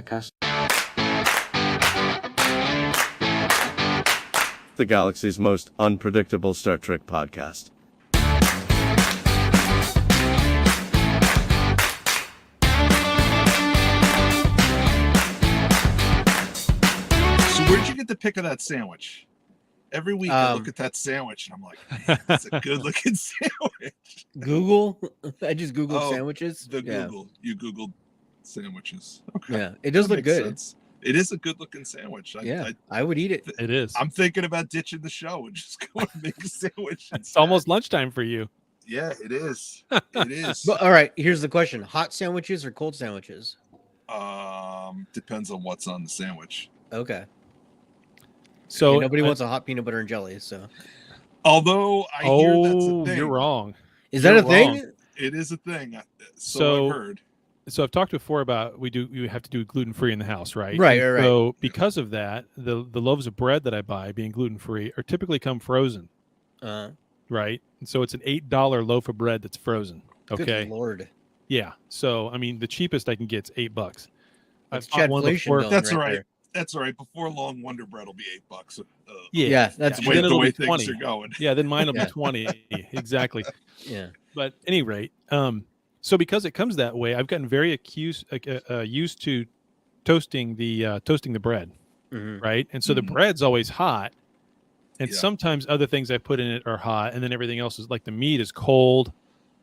Trekcast. The galaxy's most unpredictable Star Trek podcast. So where'd you get the pick of that sandwich? Every week I look at that sandwich and I'm like, man, that's a good looking sandwich. Google? I just Googled sandwiches. Google. You Googled sandwiches. Okay. Yeah, it does look good. Sense. It is a good looking sandwich. I would eat it. It is. I'm thinking about ditching the show and just going to make a sandwich. It's almost lunchtime for you. Yeah, it is. It is. But, all right, here's the question: hot sandwiches or cold sandwiches? Depends on what's on the sandwich. Okay. So nobody wants a hot peanut butter and jelly. So, although I hear that's a thing. You're wrong. Is that a thing? It is a thing. So I've heard. So I've talked before about you have to do gluten free in the house, right? Right. So because of that, the loaves of bread that I buy, being gluten free, are typically come frozen. Right. And so it's an $8 loaf of bread that's frozen. Okay. Good Lord. Yeah. So I mean, the cheapest I can get is $8. That's Chadflation. That's right. There. That's all right. Before long, Wonder Bread will be $8. Yeah, that's the way things are going. Yeah, then mine will be 20. Exactly. Yeah. But at any rate, so because it comes that way, I've gotten very used to toasting the bread, right? And so the bread's always hot, and sometimes other things I put in it are hot, and then everything else is like the meat is cold.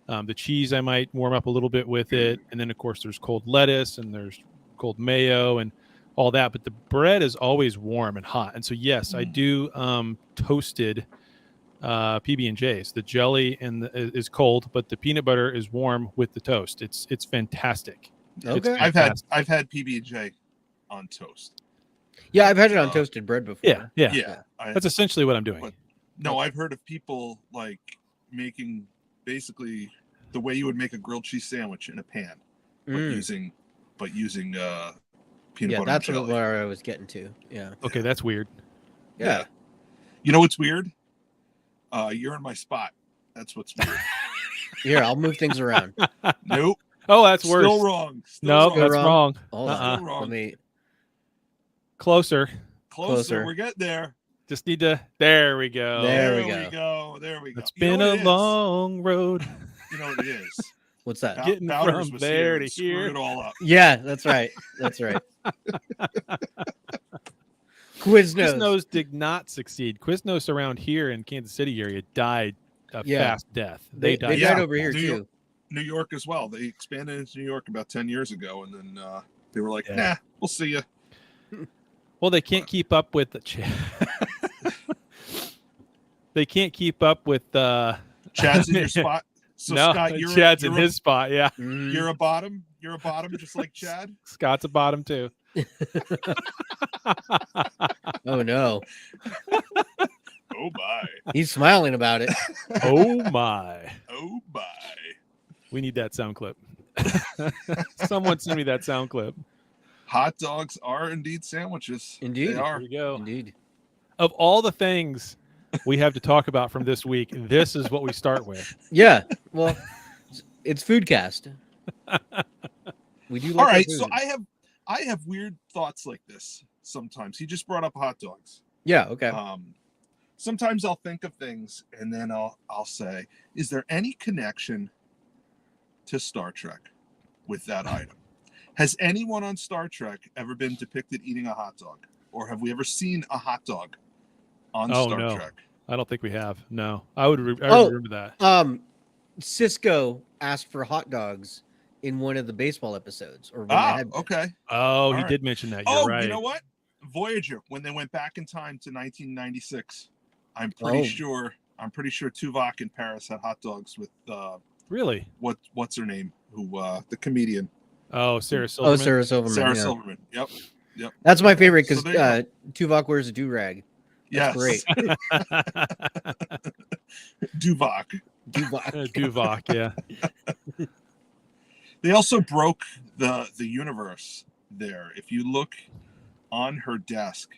The cheese I might warm up a little bit with it, and then of course there's cold lettuce and there's cold mayo and all that. But the bread is always warm and hot, and so yes, I do toasted PB&Js. The jelly is cold, but the peanut butter is warm with the toast. It's fantastic. Okay. It's fantastic. I've had PB&J on toast. Yeah, I've had it on toasted bread before. Yeah. That's essentially what I'm doing. But no, I've heard of people like making basically the way you would make a grilled cheese sandwich in a pan, but using peanut butter. Yeah, that's and jelly. where I was getting to. Yeah. Okay, that's weird. Yeah. You know what's weird? You're in my spot. That's what's weird. Here, I'll move things around. Nope. Oh, that's worse. Still wrong. No, that's wrong. Hold on. Wrong. Let me... Closer. We're getting there. Just need to. There we go. There we go. It's been a long road. You know what it is? What's that? Getting from there to here. It all up. Yeah, that's right. Quiznos did not succeed. Quiznos around here in Kansas City area died a fast death. They died. They died over here too. New York as well. They expanded into New York about 10 years ago, and then they were like, "Nah, we'll see you." Well, they can't keep up with the. They can't keep up with. Chad's in your spot. So no, Scott, Chad's in his spot. Yeah, you're a bottom. You're a bottom, just like Chad. Scott's a bottom too. Oh no! Oh my! He's smiling about it. Oh my! Oh my! We need that sound clip. Someone send me that sound clip. Hot dogs are indeed sandwiches. Indeed, they are. There we go. Indeed. Of all the things we have to talk about from this week, this is what we start with. Yeah. Well, it's Foodcast. We do. All right. So I have weird thoughts like this sometimes. He just brought up hot dogs. Yeah. Okay. Sometimes I'll think of things and then I'll say, is there any connection to Star Trek with that item? Has anyone on Star Trek ever been depicted eating a hot dog? Or have we ever seen a hot dog on Star Trek? I don't think we have. No. I would remember that. Cisco asked for hot dogs in one of the baseball episodes. Okay. Oh, he did mention that. You're right. You know what? Voyager, when they went back in time to 1996, I'm pretty sure Tuvok in Paris had hot dogs with really? What's her name? Who the comedian? Oh, Sarah Silverman. Sarah Silverman. Sarah Silverman. Yep. That's my favorite because Tuvok wears a do-rag. That's great. Duvok. Duvok, yeah. They also broke the universe there. If you look on her desk,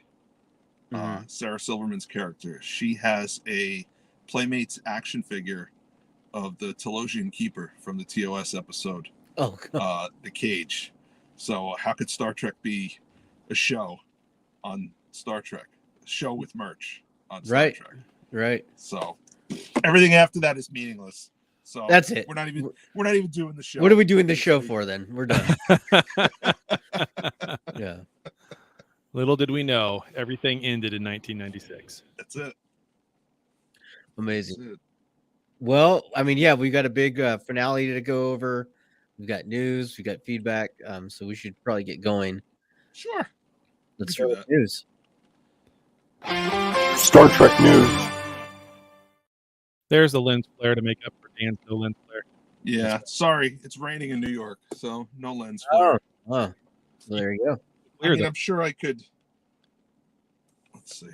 Sarah Silverman's character, she has a Playmates action figure of the Telosian Keeper from the TOS episode. Oh, God. The Cage. So how could Star Trek be a show on Star Trek? A show with merch on Star Trek. Right. So everything after that is meaningless. So That's it. We're not even doing the show. What are we doing the show for then? We're done. Yeah. Little did we know, everything ended in 1996. That's it. Amazing. That's it. Well, I mean, yeah, we got a big finale to go over. We've got news, we got feedback. So we should probably get going. Sure. Let's do start with news. Star Trek news. There's the lens flare to make up for Dan's no lens flare. Yeah. Sorry, it's raining in New York, so no lens flare. Oh, well, there you go. I mean, I'm sure I could. Let's see.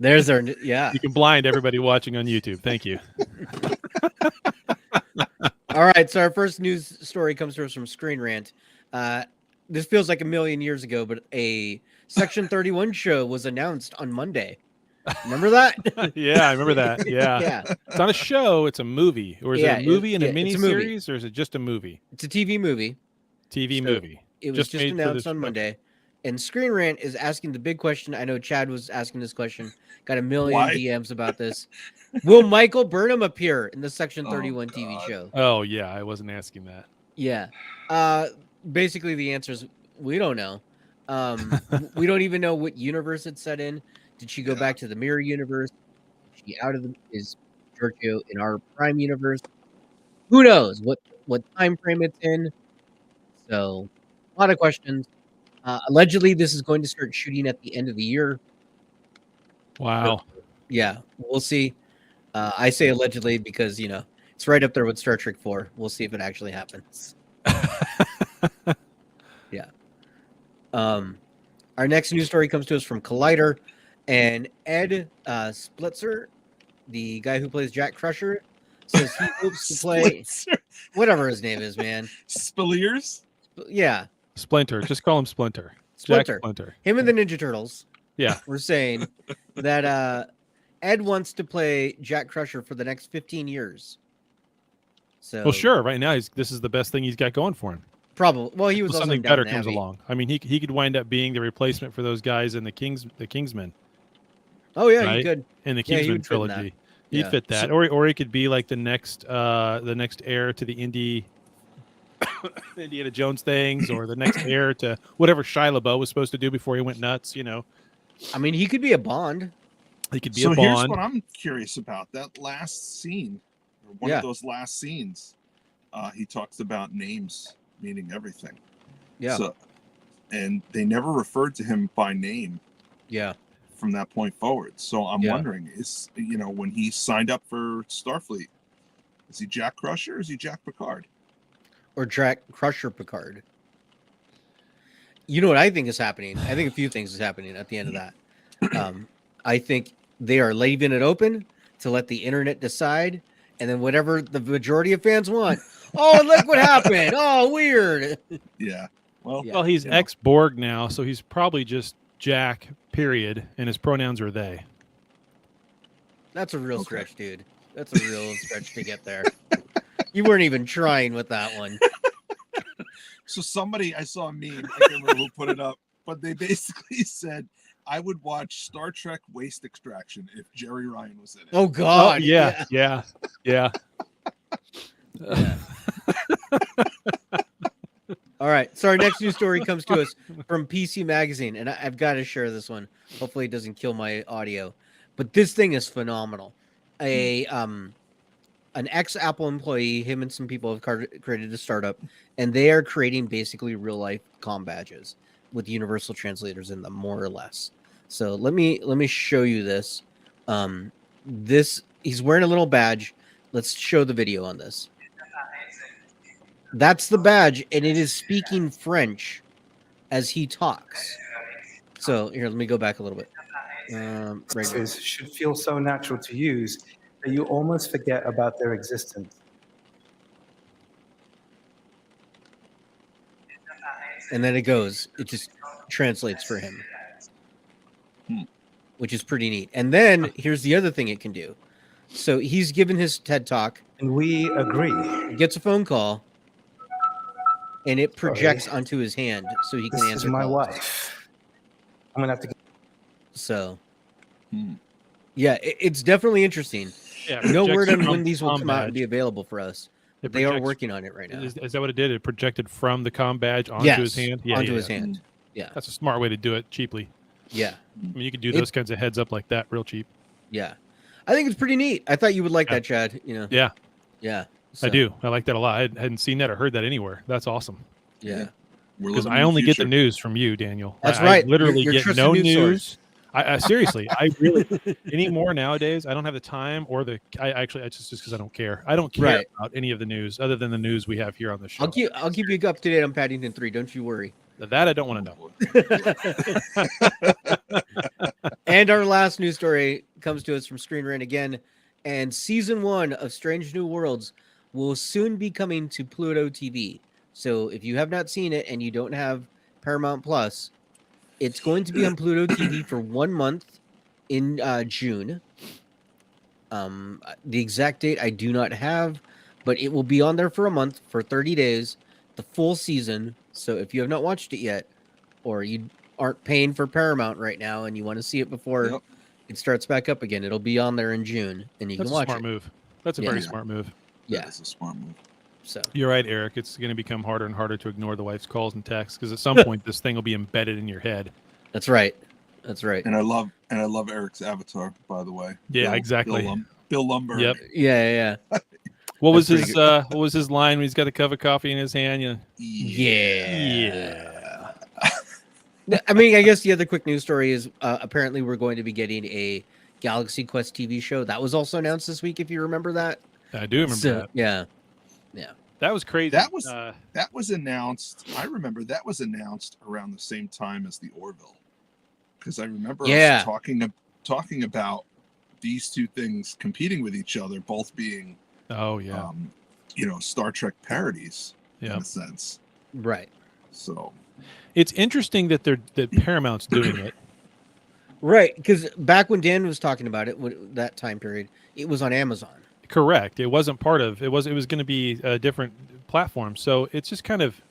There's our yeah. You can blind everybody watching on YouTube. Thank you. All right, so our first news story comes to us from Screen Rant. This feels like a million years ago, but a Section 31 show was announced on Monday. Remember that? Yeah, I remember that. Yeah. Yeah. It's not a show, it's a movie. Or is it a movie and a mini series, or is it just a movie? It's a TV movie. Movie. It was just announced on Monday. And Screen Rant is asking the big question. I know Chad was asking this question. Got a million DMs about this. Will Michael Burnham appear in the Section 31 TV show? Oh, yeah. I wasn't asking that. Yeah. Basically, the answer is we don't know. We don't even know what universe it's set in. Did she go back to the mirror universe? Is she out of is Giorgio in our prime universe? Who knows what time frame it's in? So, a lot of questions. Allegedly, this is going to start shooting at the end of the year. Wow. Yeah, we'll see. I say allegedly because, it's right up there with Star Trek 4. We'll see if it actually happens. Yeah. Our next news story comes to us from Collider, and Ed Splitzer, the guy who plays Jack Crusher, says he hopes to play whatever his name is, man. Spilliers? Yeah. Splinter. Just call him Splinter. Splinter. Jack Splinter. Him and the Ninja Turtles. Yeah. We're saying that Ed wants to play Jack Crusher for the next 15 years. So Well, sure. Right now, this is the best thing he's got going for him. Probably. Well, he was also something in better Downton comes Abbey. along. I mean, he could wind up being the replacement for those guys in the Kingsmen. Oh yeah, right? he could. In the Yeah, he Kingsman would fit in that. trilogy. He'd Yeah. fit that, or he could be like the next heir to the Indiana Jones things, or the next heir to whatever Shia LaBeouf was supposed to do before he went nuts. I mean, he could be a Bond. He could be So a here's Bond. what I'm curious about. That last scene, or one of those last scenes, he talks about names meaning everything. Yeah. So, and they never referred to him by name. Yeah. From that point forward. So I'm Yeah. wondering, is when he signed up for Starfleet, is he Jack Crusher or is he Jack Picard? Or Jack Crusher Picard. You know what I think is happening? I think a few things is happening at the end of that. I think they are leaving it open to let the internet decide, and then whatever the majority of fans want. Oh, look what happened! Oh, weird. Yeah. Well, Yeah. Well, he's ex-Borg now, so he's probably just Jack, period, and his pronouns are they. That's a real stretch, dude. That's a real stretch to get there. You weren't even trying with that one. So I saw a meme, I can't remember who put it up, but they basically said, I would watch Star Trek Waste Extraction if Jerry Ryan was in it. Oh God. Yeah. All right. So our next news story comes to us from PC Magazine, and I've got to share this one. Hopefully, it doesn't kill my audio. But this thing is phenomenal. An ex-Apple employee, him and some people have created a startup, and they are creating basically real-life comm badges with universal translators in them, more or less. So let me show you this. He's wearing a little badge. Let's show the video on this. That's the badge, and it is speaking French as he talks. So here, let me go back a little bit. Should feel so natural to use that you almost forget about their existence. And then it just translates for him, which is pretty neat. And then here's the other thing it can do. So he's given his TED talk, And we agree. gets a phone call, and it projects onto his hand so he can This answer is my calls. wife. I'm gonna have to. So, Hmm. yeah, it's definitely interesting. Yeah, No projects word on from when these will comm come out and badge. be available for us. It They are projects- working on it right now. Is that what it did? It projected from the comm badge onto Yes, his hand? Yeah, onto yeah, his yeah. hand. Yeah, That's a smart way to do it cheaply. yeah, I mean, you could do those kinds of heads up like that real cheap. yeah. I think it's pretty neat. I thought you would like Yeah. that, Chad. You know, Yeah, yeah. I So, do. I like that a lot. I hadn't seen that or heard that anywhere. That's awesome. Yeah, We're Because living I in only get the future. news from you, Daniel. That's I right. literally You're get trusted no news source. news. I seriously, I really anymore nowadays. I don't have the time or the. I just because I don't care. I don't care Right. about any of the news other than the news we have here on the show. I'll keep you up to date on Paddington 3. Don't you worry. That I don't want to know. And our last news story comes to us from Screen Rant again. And season 1 of Strange New Worlds will soon be coming to Pluto TV. So if you have not seen it and you don't have Paramount Plus, it's going to be on Pluto TV for 1 month in June. The exact date I do not have, but it will be on there for a month, for 30 days, the full season. So if you have not watched it yet, or you aren't paying for Paramount right now and you want to see it before Yep. it starts back up again, it'll be on there in June, and you That's can a watch smart it. move. That's a Yeah. very smart move. Yeah. That is a smart move. So You're right, Eric. It's going to become harder and harder to ignore the wife's calls and texts because at some point this thing will be embedded in your head. that's right. That's right. And I love Eric's avatar, by the way. Yeah, exactly. Bill Lumber. Yep. Yeah. What was That's his pretty What was his line when he's got the cup of coffee in his hand? Yeah. Yeah. I mean, I guess the other quick news story is apparently we're going to be getting a Galaxy Quest TV show. That was also announced this week, if you remember that. I do remember So, that. yeah. That was crazy. That was announced. I remember that was announced around the same time as the Orville, because I remember us talking about these two things competing with each other, both being oh yeah, Star Trek parodies in yeah. a sense. Right. So It's interesting that that Paramount's doing it. Right. Because back when Dan was talking about it, that time period, it was on Amazon. Correct. It wasn't part of it. Was going to be a different platform. So it's just kind of,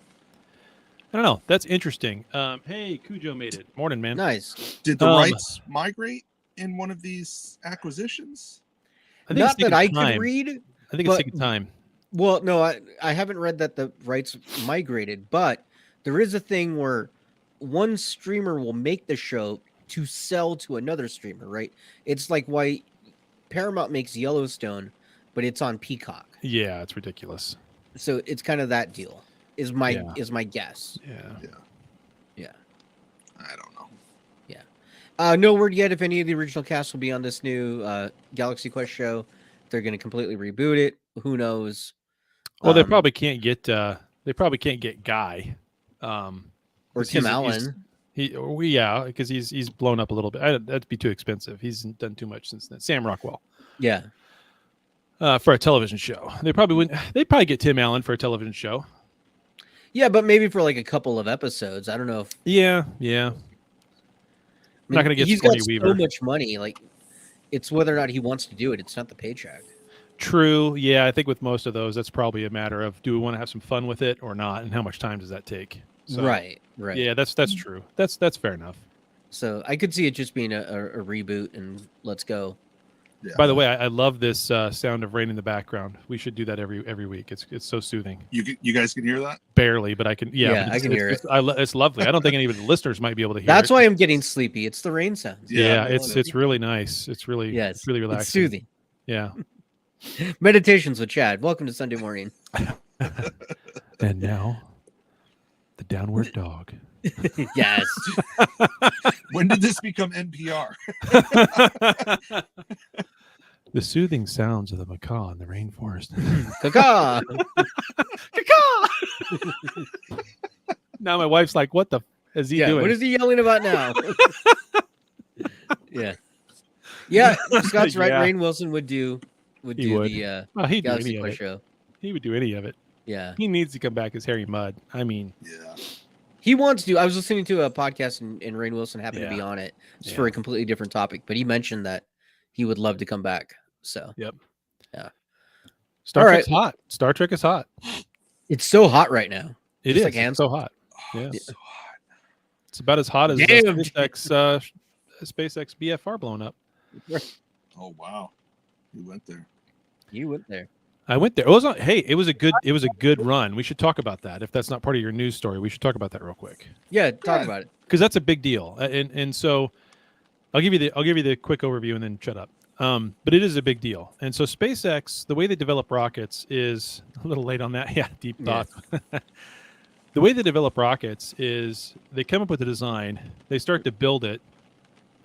I don't know. That's interesting. Hey, Cujo made it. Morning, man. Nice. did the rights migrate in one of these acquisitions? I think Not it's taking that I time. could read. I think it's but- taking time. Well, no, I haven't read that the rights migrated, but there is a thing where one streamer will make the show to sell to another streamer, right? It's like why Paramount makes Yellowstone, but it's on Peacock. Yeah, it's ridiculous. So it's kind of that deal. Is my guess. Yeah. Yeah. I don't know. No word yet if any of the original cast will be on this new Galaxy Quest show. They're going to completely reboot it. Who knows? Well, they probably can't get. They probably can't get Guy. Or 'cause Tim he's- Allen. Because he's blown up a little bit. That'd be too expensive. He's done too much since then. Sam Rockwell. Yeah. For a television show, they probably wouldn't. They'd probably get Tim Allen for a television show. Yeah, but maybe for like a couple of episodes. I don't know if Yeah. I'm not going to get he's Sigourney got Weaver. so much money. Like, it's whether or not he wants to do it. It's not the paycheck. True. Yeah, I think with most of those, that's probably a matter of do we want to have some fun with it or not, and how much time does that take? So, Right. Yeah, that's true. That's fair enough. So I could see it just being a reboot and let's go. Yeah. By the way, I love this sound of rain in the background. We should do that every week. It's so soothing. You guys can hear that? Barely, but I can. Yeah, Yeah, I can hear it. It's lovely. I don't think any of the listeners might be able to hear. That's it. why I'm getting sleepy. It's the rain sounds. Yeah, Yeah, it's really nice. It's really Yes. really relaxing. It's soothing. Yeah. Meditations with Chad. Welcome to Sunday morning. And now, the downward dog. Yes. When did this become NPR? The soothing sounds of the macaw in the rainforest. Caca. Now my wife's like, "What the is he Yeah. doing?" What is he yelling about now? Yeah. Yeah. Scott's right. Yeah. Rainn Wilson would do He the would. Well, he'd do Galaxy any of Quest it. show. He would do any of it. Yeah. He needs to come back as Harry Mudd. I mean, Yeah. He wants to. I was listening to a podcast and Rainn Wilson happened to be Yeah. on it just Yeah. for a completely different topic, but he mentioned that he would love to come back. So Yep. Yeah. Star All Trek's right. hot. Star Trek is hot. it's so hot right now. It Just is. like It's hands. so hot. Oh, Yeah. it's so hot. It's about as hot as Damn. SpaceX BFR blowing up. Oh wow, you went there. You went there. I went there. It was it was a good run. We should talk about that. If that's not part of your news story, we should talk about that real quick. Yeah, talk about it. Because that's a big deal. And so I'll give you the quick overview and then shut up. But it is a big deal. And so SpaceX, the way they develop rockets is a little late on that. Yeah, deep thoughts. The way they develop rockets is they come up with a design, they start to build it,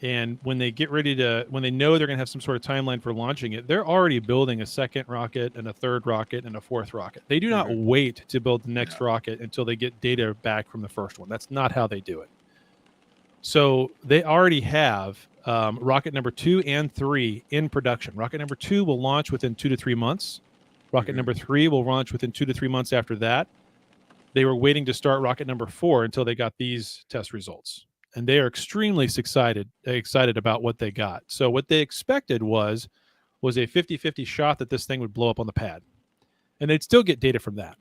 and when they get ready to, when they know they're going to have some sort of timeline for launching it, they're already building a second rocket and a third rocket and a fourth rocket. They do not wait to build the next rocket until they get data back from the first one. That's not how they do it. So they already have rocket number 2 and 3 in production. Rocket number 2 will launch within 2 to 3 months. Rocket number 3 will launch within 2 to 3 months after that. They were waiting to start rocket number 4 until they got these test results. And they are extremely excited about what they got. So what they expected was a 50-50 shot that this thing would blow up on the pad. And they'd still get data from that.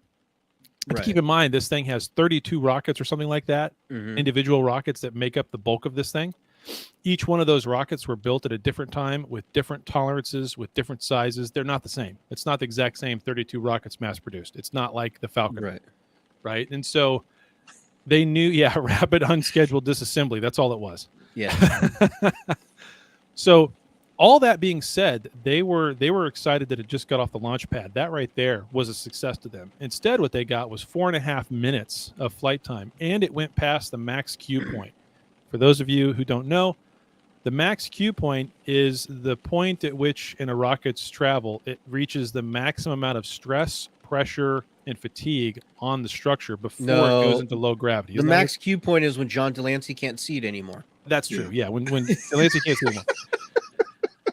But to keep in mind, this thing has 32 rockets or something like that, individual rockets that make up the bulk of this thing. Each one of those rockets were built at a different time with different tolerances, with different sizes. They're not the same. It's not the exact same 32 rockets mass produced. It's not like the Falcon. Right. And so they knew, rapid unscheduled disassembly. That's all it was. Yeah. So all that being said, they were excited that it just got off the launch pad. That right there was a success to them. Instead, what they got was 4.5 minutes of flight time, and it went past the max Q point. For those of you who don't know, the max Q point is the point at which in a rocket's travel, it reaches the maximum amount of stress, pressure, and fatigue on the structure before it goes into low gravity. The max Q point is when John Delancey can't see it anymore. That's true. Yeah, when Delancey can't see it anymore.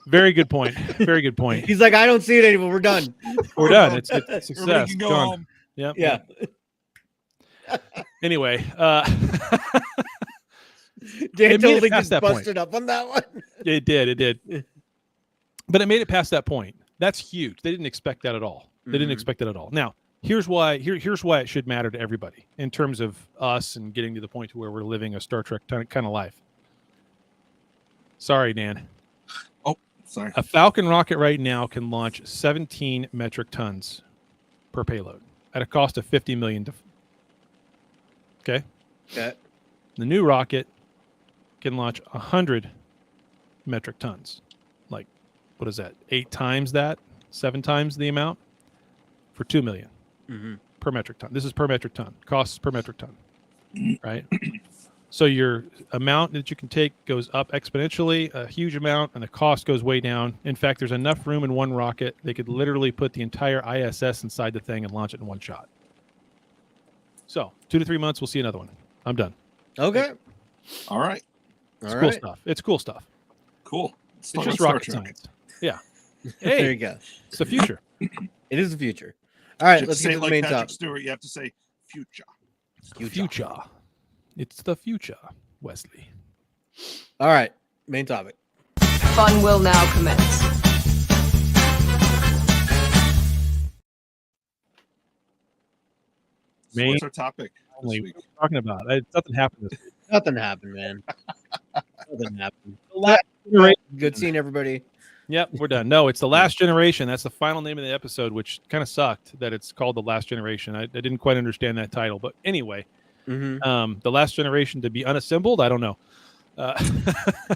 Very good point. Very good point. He's like, I don't see it anymore. We're done. We're done. It's success. Everybody can go Gone. home. Yep. Yeah. Anyway, Dan totally past just that point. busted up on that one. It did. But it made it past that point. That's huge. They didn't expect that at all. They didn't expect that at all. Now, here's why it should matter to everybody in terms of us and getting to the point to where we're living a Star Trek kind of life. Sorry, Dan. Oh, sorry. A Falcon rocket right now can launch 17 metric tons per payload at a cost of $50 million. Okay. Okay. The new rocket can launch 100 metric tons. Like, what is that? 8 times that? 7 times the amount? For $2 million per metric ton. This is per metric ton. Costs per metric ton, right? So your amount that you can take goes up exponentially, a huge amount, and the cost goes way down. In fact, there's enough room in one rocket. They could literally put the entire ISS inside the thing and launch it in one shot. So 2 to 3 months, we'll see another one. I'm done. Okay. All right. It's cool stuff. It's cool stuff. Cool. It's just rocket science. Yeah. Hey, There you go. it's the future. It is the future. All right, You have let's to say get it to the like main Patrick topic. Stewart. You have to say future. Future. It's the future, Wesley. All right, main topic. Fun will now commence. So what's our topic this week? What are we talking about? Nothing happened this week. Nothing happened, man. Nothing happened. The last generation. Good seeing everybody. Yep, we're done. No, it's The Last Generation. That's the final name of the episode, which kind of sucked that it's called The Last Generation. I didn't quite understand that title. But anyway, The Last Generation to be unassembled? I don't know.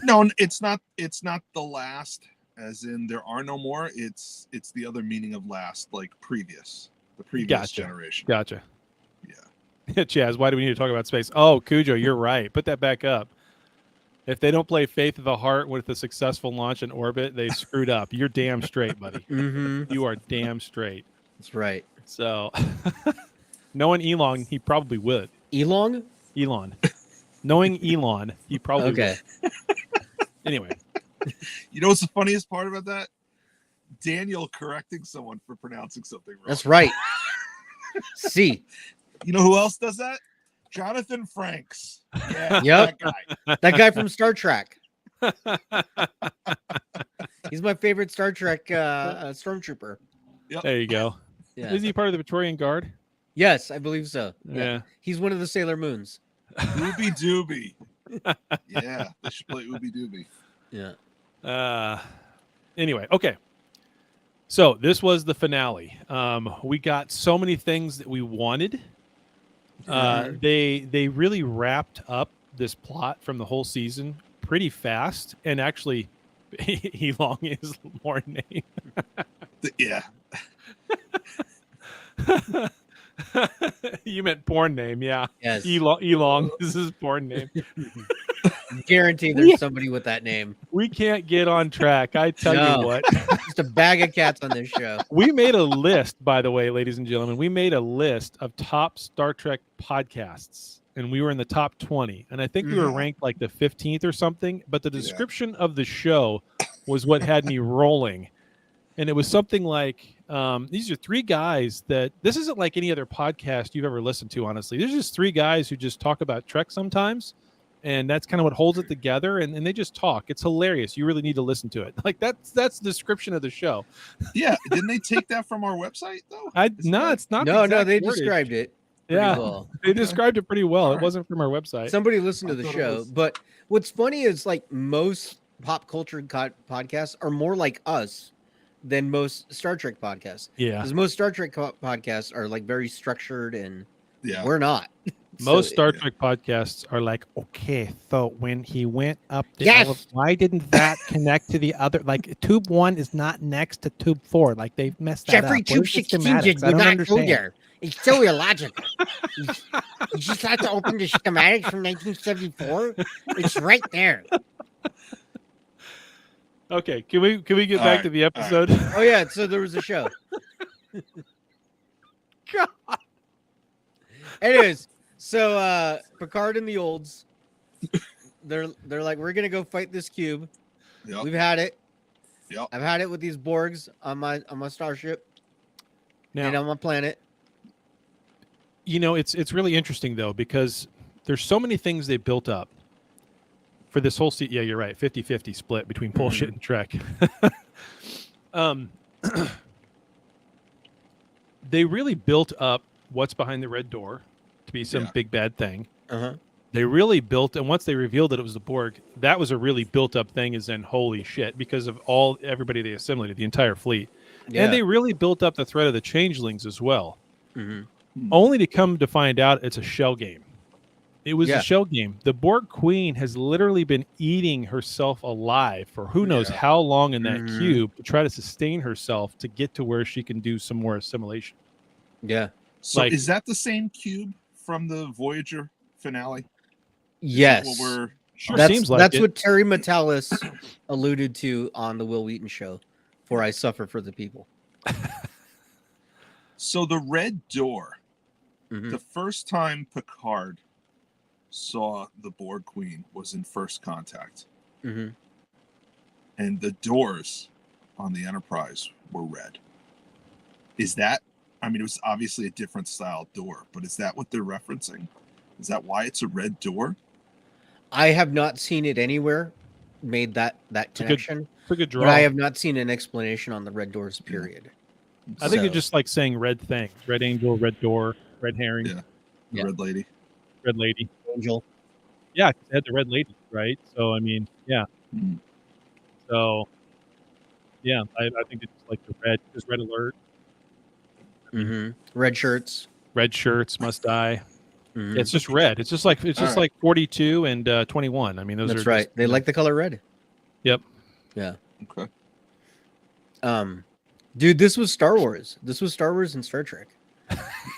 No, it's not the last, as in there are no more. It's the other meaning of last, like previous. The previous generation. Gotcha. Yeah. Chaz, why do we need to talk about space? Oh, Cujo, you're right. Put that back up. If they don't play Faith of the Heart with a successful launch in orbit, they screwed up. You're damn straight, buddy. You are damn straight. That's right. So, knowing Elon, he probably would. Elon? Knowing Elon, he probably would. Anyway. You know what's the funniest part about that? Daniel correcting someone for pronouncing something wrong. That's right. See. You know who else does that? Jonathan Frakes. Yeah, Yep. that guy. That guy from Star Trek. He's my favorite Star Trek stormtrooper. There you go. Yeah. Is he part of the Praetorian Guard? Yes, I believe so. Yeah. He's one of the Sailor Moons. Ooby Dooby. Yeah, they should play Ooby Dooby. Yeah. Anyway, okay. So this was the finale. We got so many things that we wanted. They really wrapped up this plot from the whole season pretty fast, and actually, Elong is more name. Yeah. You meant porn name, yeah. Yes. Elong is his porn name. Guarantee there's somebody with that name. We can't get on track. I tell you what. Just a bag of cats on this show. We made a list, by the way, ladies and gentlemen. We made a list of top Star Trek podcasts, and we were in the top 20. And I think we were ranked like the 15th or something. But the description of the show was what had me rolling. And it was something like, these are three guys that, this isn't like any other podcast you've ever listened to, honestly. There's just three guys who just talk about Trek sometimes. And that's kind of what holds it together. And they just talk. It's hilarious. You really need to listen to it. Like that's the description of the show. Yeah. Didn't they take that from our website though? It's not. No, the they exact described wordage. it. Pretty Yeah, well. they described it pretty well. All It right. wasn't from our website. Somebody listened to the thought it show. was- But what's funny is like most pop culture podcasts are more like us than most Star Trek podcasts. Yeah, Because most Star Trek podcasts are like very structured, and Yeah. we're not. most So, Star Trek podcasts are like, okay, so when he went up the Yes! why didn't that connect to the other? Like tube 1 is not next to tube 4. Like they messed that Jeffrey up. Where's Tube the 16 schematics? did I don't not go understand. there. It's so illogical. You just have to open the schematics from 1974. It's right there. Okay, can we get All back right, to the all right. episode? Oh yeah, so there was a show. God. Anyways, so Picard and the olds, they're like, we're gonna go fight this cube. Yep. We've had it. Yep. I've had it with these Borgs on my starship Now, and on my planet. you know, it's really interesting though, because there's so many things they built up for this whole season. Yeah, you're right. 50-50 split between bullshit and Trek. They really built up what's behind the red door to be some Yeah. big bad thing. Uh-huh. They really built, and once they revealed that it was the Borg, that was a really built up thing. Is then holy shit, because of everybody they assimilated, the entire fleet, Yeah. and they really built up the threat of the changelings as well. Mhm. Only to come to find out it's a shell game. It was Yeah. a shell game. The Borg Queen has literally been eating herself alive for who knows Yeah. how long in that Mhm. cube to try to sustain herself to get to where she can do some more assimilation. Yeah. So Like- is that the same cube from the Voyager finale? Is that Yes. what we're Sure That's seems like that's it. what Terry Metalis alluded to on the Will Wheaton show. For I suffer for the people. So the red door, Mhm. the first time Picard saw the Borg Queen was in First Contact, Mhm. and the doors on the Enterprise were red. Is that? I mean, it was obviously a different style door, but is that what they're referencing? Is that why it's a red door? I have not seen it anywhere made that a good connection, It's a good draw. but I have not seen an explanation on the red doors. Period. I think So- it's just like saying red thing, red angel, red door, red herring, Yeah. The Yeah. red lady. red lady. Angel. Yeah, 'cause they had the red lady, right? So I mean, yeah. Mm. So yeah, I think it's like the red, just red alert, Red shirts. red shirts must die. Mhm. It's just red. It's just like All right. 42 and 21. I mean, those That's are right. just, They like the color red. Yep. Yeah. Okay. Dude, this was Star Wars. This was Star Wars and Star Trek.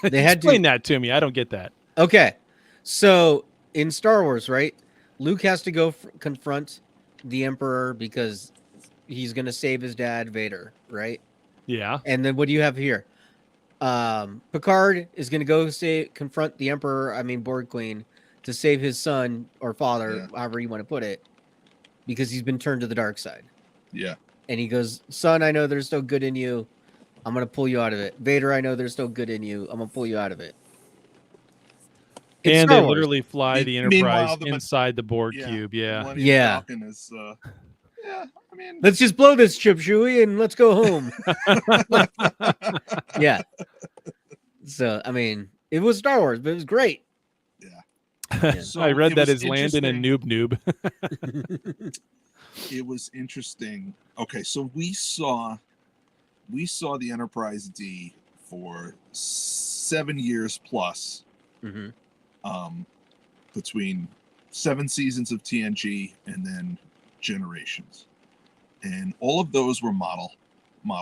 They had to. Explain that to me. I don't get that. Okay, so in Star Wars, right? Luke has to go confront the Emperor because he's gonna save his dad, Vader, right? Yeah. And then what do you have here? Picard is gonna go confront the Emperor, Borg Queen, to save his son or father, Yeah. however you want to put it, because he's been turned to the dark side. Yeah. And he goes, "Son, I know there's still good in you. I'm gonna pull you out of it. Vader, I know there's still good in you. I'm gonna pull you out of it." It's And Star they Wars. literally fly the Meanwhile, Enterprise the inside the Borg Yeah. cube. Yeah. Millennium Yeah. Falcon is. Yeah. I mean, Let's just blow this ship, Chewie, and let's go home. Yeah. So I mean, it was Star Wars, but it was great. yeah. So I read it that was as Landon and Noob. It was interesting. Okay, so we saw the Enterprise D for 7 years plus, between 7 seasons of TNG and then Generations, and all of those were model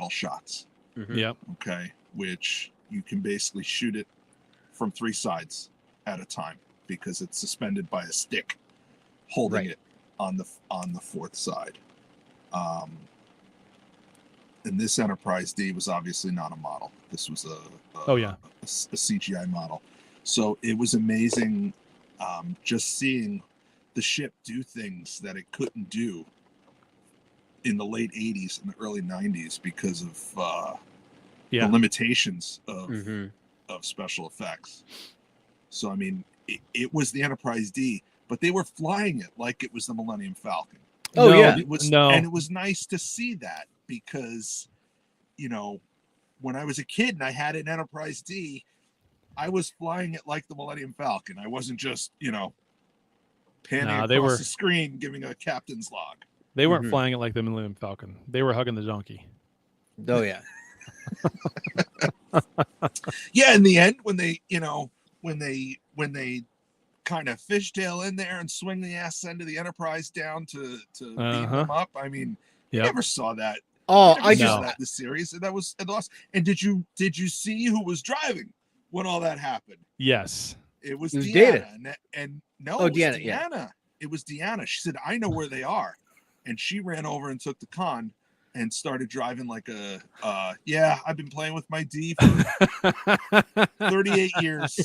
shots. Yep. Okay, which you can basically shoot it from 3 sides at a time because it's suspended by a stick holding it on the 4th side. And this Enterprise D was obviously not a model. This was a CGI model. So it was amazing just seeing the ship do things that it couldn't do in the late 80s and the early 90s because of the limitations of special effects. So, I mean, it was the Enterprise D, but they were flying it like it was the Millennium Falcon. Oh, No, yeah. It was, no. and it was nice to see that because, you know, when I was a kid and I had an Enterprise D, I was flying it like the Millennium Falcon. I wasn't just, you know, panning across the screen giving a captain's log. They weren't flying it like the Millennium Falcon. They were hugging the donkey. Oh yeah. Yeah, in the end, when they, you know, when they kind of fishtail in there and swing the ass end of the Enterprise down to beam them up. I mean, you never saw that. Oh, I just saw that in the series. That was awesome. And did you see who was driving when all that happened? Yes. It was It was Deanna. And no, Oh, it was Deanna, yeah. Deanna. It was Deanna. She said, I know where they are. And she ran over and took the con and started driving like a, I've been playing with my D for 38 years.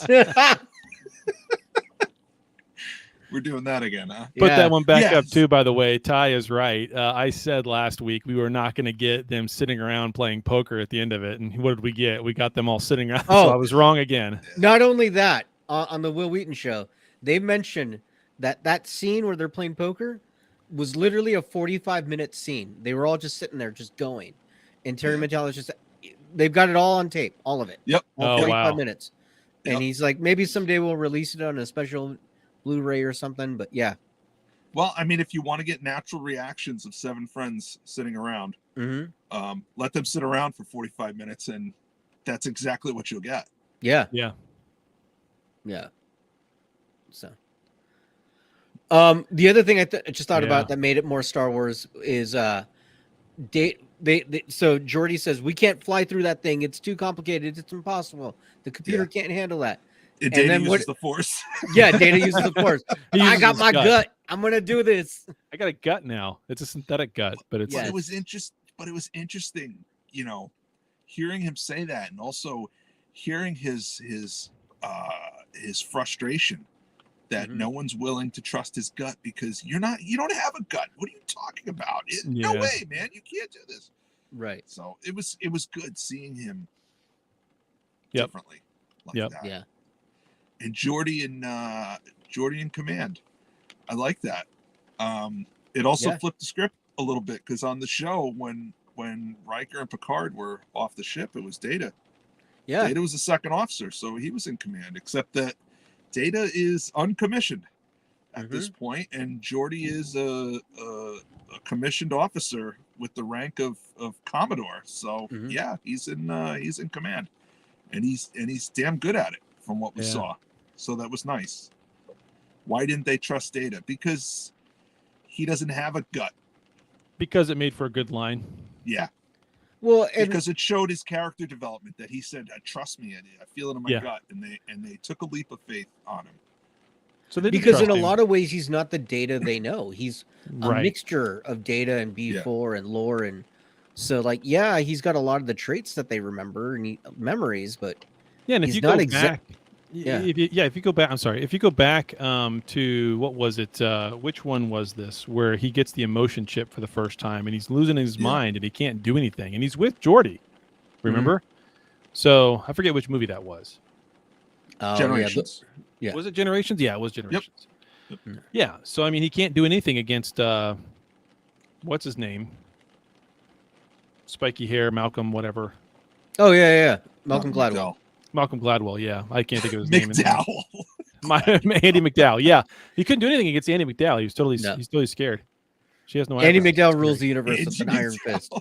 We're doing that again, huh? Put that one back up Yes. too, by the way. Ty is right. I said last week we were not going to get them sitting around playing poker at the end of it. And what did we get? We got them all sitting around. Oh. So I was wrong again. Not only that, on the Will Wheaton show, they mentioned that scene where they're playing poker was literally a 45-minute scene. They were all just sitting there, just going. And Terry Matalas just, they've got it all on tape, all of it. Yep. All 45 wow. minutes. Yep. And he's like, maybe someday we'll release it on a special Blu-ray or something. But yeah. Well, I mean, if you want to get natural reactions of 7 friends sitting around, let them sit around for 45 minutes, and that's exactly what you'll get. Yeah. Yeah. Yeah. So, the other thing I just thought about that made it more Star Wars is so Geordi says we can't fly through that thing. It's too complicated. It's impossible. The computer can't handle that. And then Data uses the Force. Yeah, Data uses the Force. I got my gut. I'm gonna do this. I got a gut now. It's a synthetic gut, but it's But it was interesting, you know, hearing him say that, and also hearing his frustration that no one's willing to trust his gut because you don't have a gut. What are you talking about? No way, man. You can't do this. Right. So it was good seeing him differently like that. Yeah. And Geordi in command. I like that. It also flipped the script a little bit because on the show when Riker and Picard were off the ship, it was Data. Yeah. Data was the second officer, so he was in command, except that Data is uncommissioned at this point, and Geordi is a commissioned officer with the rank of Commodore. So he's in command, and he's damn good at it from what we saw. So that was nice. Why didn't they trust Data? Because he doesn't have a gut. because it made for a good line. Yeah. Well, because it showed his character development that he said, "Trust me, I feel it in my gut," and they took a leap of faith on him. So they because in a lot of ways he's not the Data they know. He's a Right. mixture of Data and B4 and lore, and so like he's got a lot of the traits that they remember and memories, but and if he's you not go back, if you go back, I'm sorry, if you go back to what was it? Which one was this? Where he gets the emotion chip for the first time and he's losing his mind and he can't do anything, and he's with Geordi. Remember? So I forget which movie that was. Generations. Yeah. Was it Generations? Yeah, it was Generations. Yep. Yeah. So I mean, he can't do anything against what's his name? Spiky hair, Malcolm, whatever. Oh yeah. Malcolm Gladwell. Malcolm Gladwell. Yeah, I can't think of his name. McDowell. Andy McDowell. Yeah, he couldn't do anything against Andy McDowell. He's totally scared. She has no. Andy eyebrows. McDowell rules the universe with an iron fist.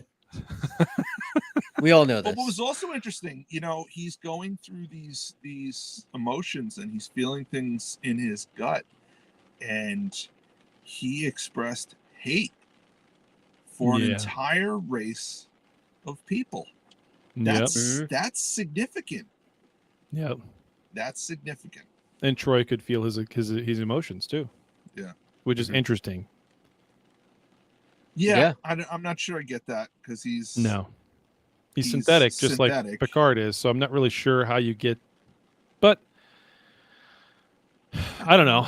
We all know this. But what was also interesting, he's going through these emotions and he's feeling things in his gut, and he expressed hate for an entire race of people. That's significant. Yeah, that's significant. And Troy could feel his emotions too. Yeah, which is interesting. Yeah. I'm not sure I get that because he's synthetic, just like Picard is. So I'm not really sure how you get, but I don't know.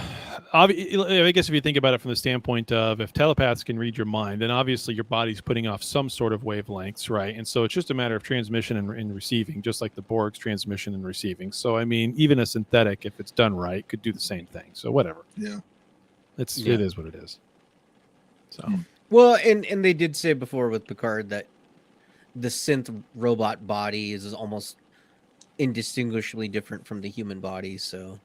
I guess if you think about it from the standpoint of if telepaths can read your mind, then obviously your body's putting off some sort of wavelengths, right? And so it's just a matter of transmission and receiving, just like the Borg's transmission and receiving. So, I mean, even a synthetic, if it's done right, could do the same thing. So whatever. Yeah. It is what it is. So. Well, and they did say before with Picard that the synth robot body is almost indistinguishably different from the human body, so...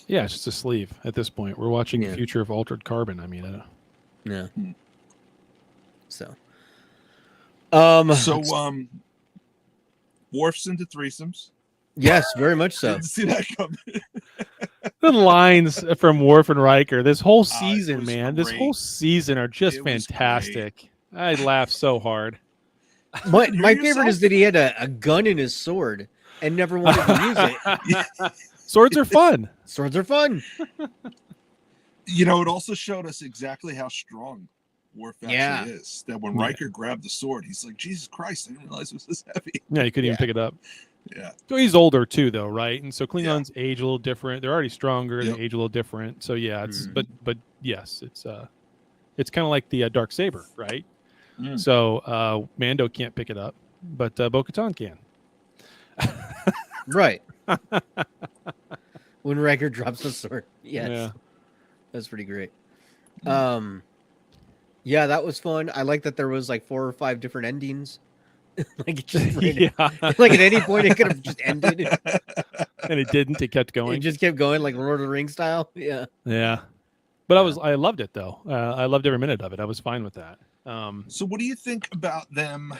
Yeah, it's just a sleeve at this point. We're watching the future of altered carbon. I mean, I don't... Yeah. So, Worf's into threesomes. Yes, very much so. Didn't see that coming. The lines from Worf and Riker this whole season, man. Great. This whole season are just fantastic. I laughed so hard. My favorite is that he had a gun in his sword and never wanted to use it. Swords are fun. Swords are fun. It also showed us exactly how strong Worf actually is. That when Riker grabbed the sword, he's like, Jesus Christ, I didn't realize it was this heavy. Yeah, he couldn't even pick it up. Yeah. So he's older too, though, right? And so Klingons age a little different. They're already stronger. They age a little different. So yeah, it's but yes, it's kind of like the Darksaber, right? So Mando can't pick it up, but Bo-Katan can. Right. When Riker drops the sword. Yes. Yeah. That's pretty great. Yeah, that was fun. I like that there was like 4 or 5 different endings. Like at any point it could have just ended. And it didn't. It kept going. It just kept going like Lord of the Rings style. Yeah. Yeah. But I loved it though. I loved every minute of it. I was fine with that. So what do you think about them?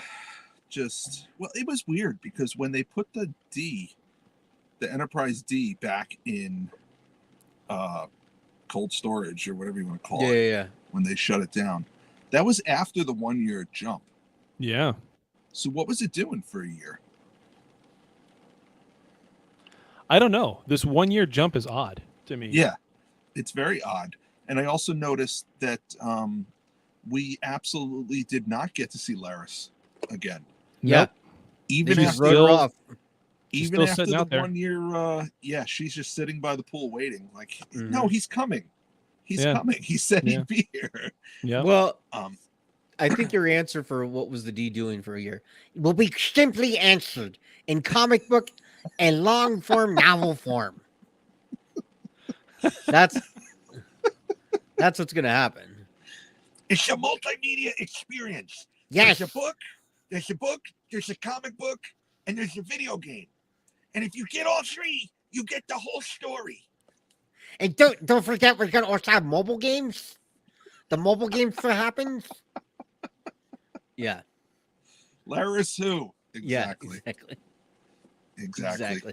It was weird because when they put the Enterprise D back in cold storage or whatever you want to call it. Yeah. When they shut it down, that was after the 1-year jump. Yeah. So what was it doing for a year? I don't know. This 1-year jump is odd to me. Yeah, it's very odd. And I also noticed that we absolutely did not get to see Laris again. Yeah. Even after the 1 year, she's just sitting by the pool waiting. Like, no, he's coming. He's coming. He said he'd be here. Yeah. Well, I think your answer for what was the D doing for a year will be simply answered in comic book and long form novel form. That's what's going to happen. It's a multimedia experience. Yes. There's a book, there's a comic book, and there's a video game. And if you get all 3, you get the whole story. And don't forget, we're going to also have mobile games. The mobile games that happens. Yeah. Laris who? Exactly. Yeah, exactly.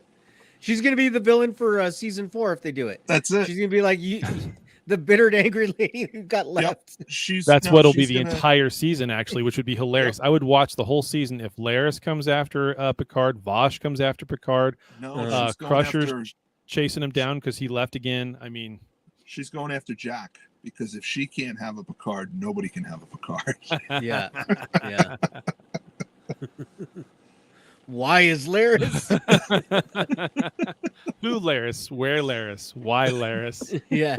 She's going to be the villain for season 4 if they do it. That's it. She's going to be like the bitter and angry lady who got left. Yep. That's what'll be the entire season, actually, which would be hilarious. I would watch the whole season if Laris comes after Picard, Vosh comes after Picard, Crusher's chasing him down because he left again. I mean, she's going after Jack because if she can't have a Picard, nobody can have a Picard. Yeah. Why is Laris? Who Laris? Where Laris? Why Laris? Yeah.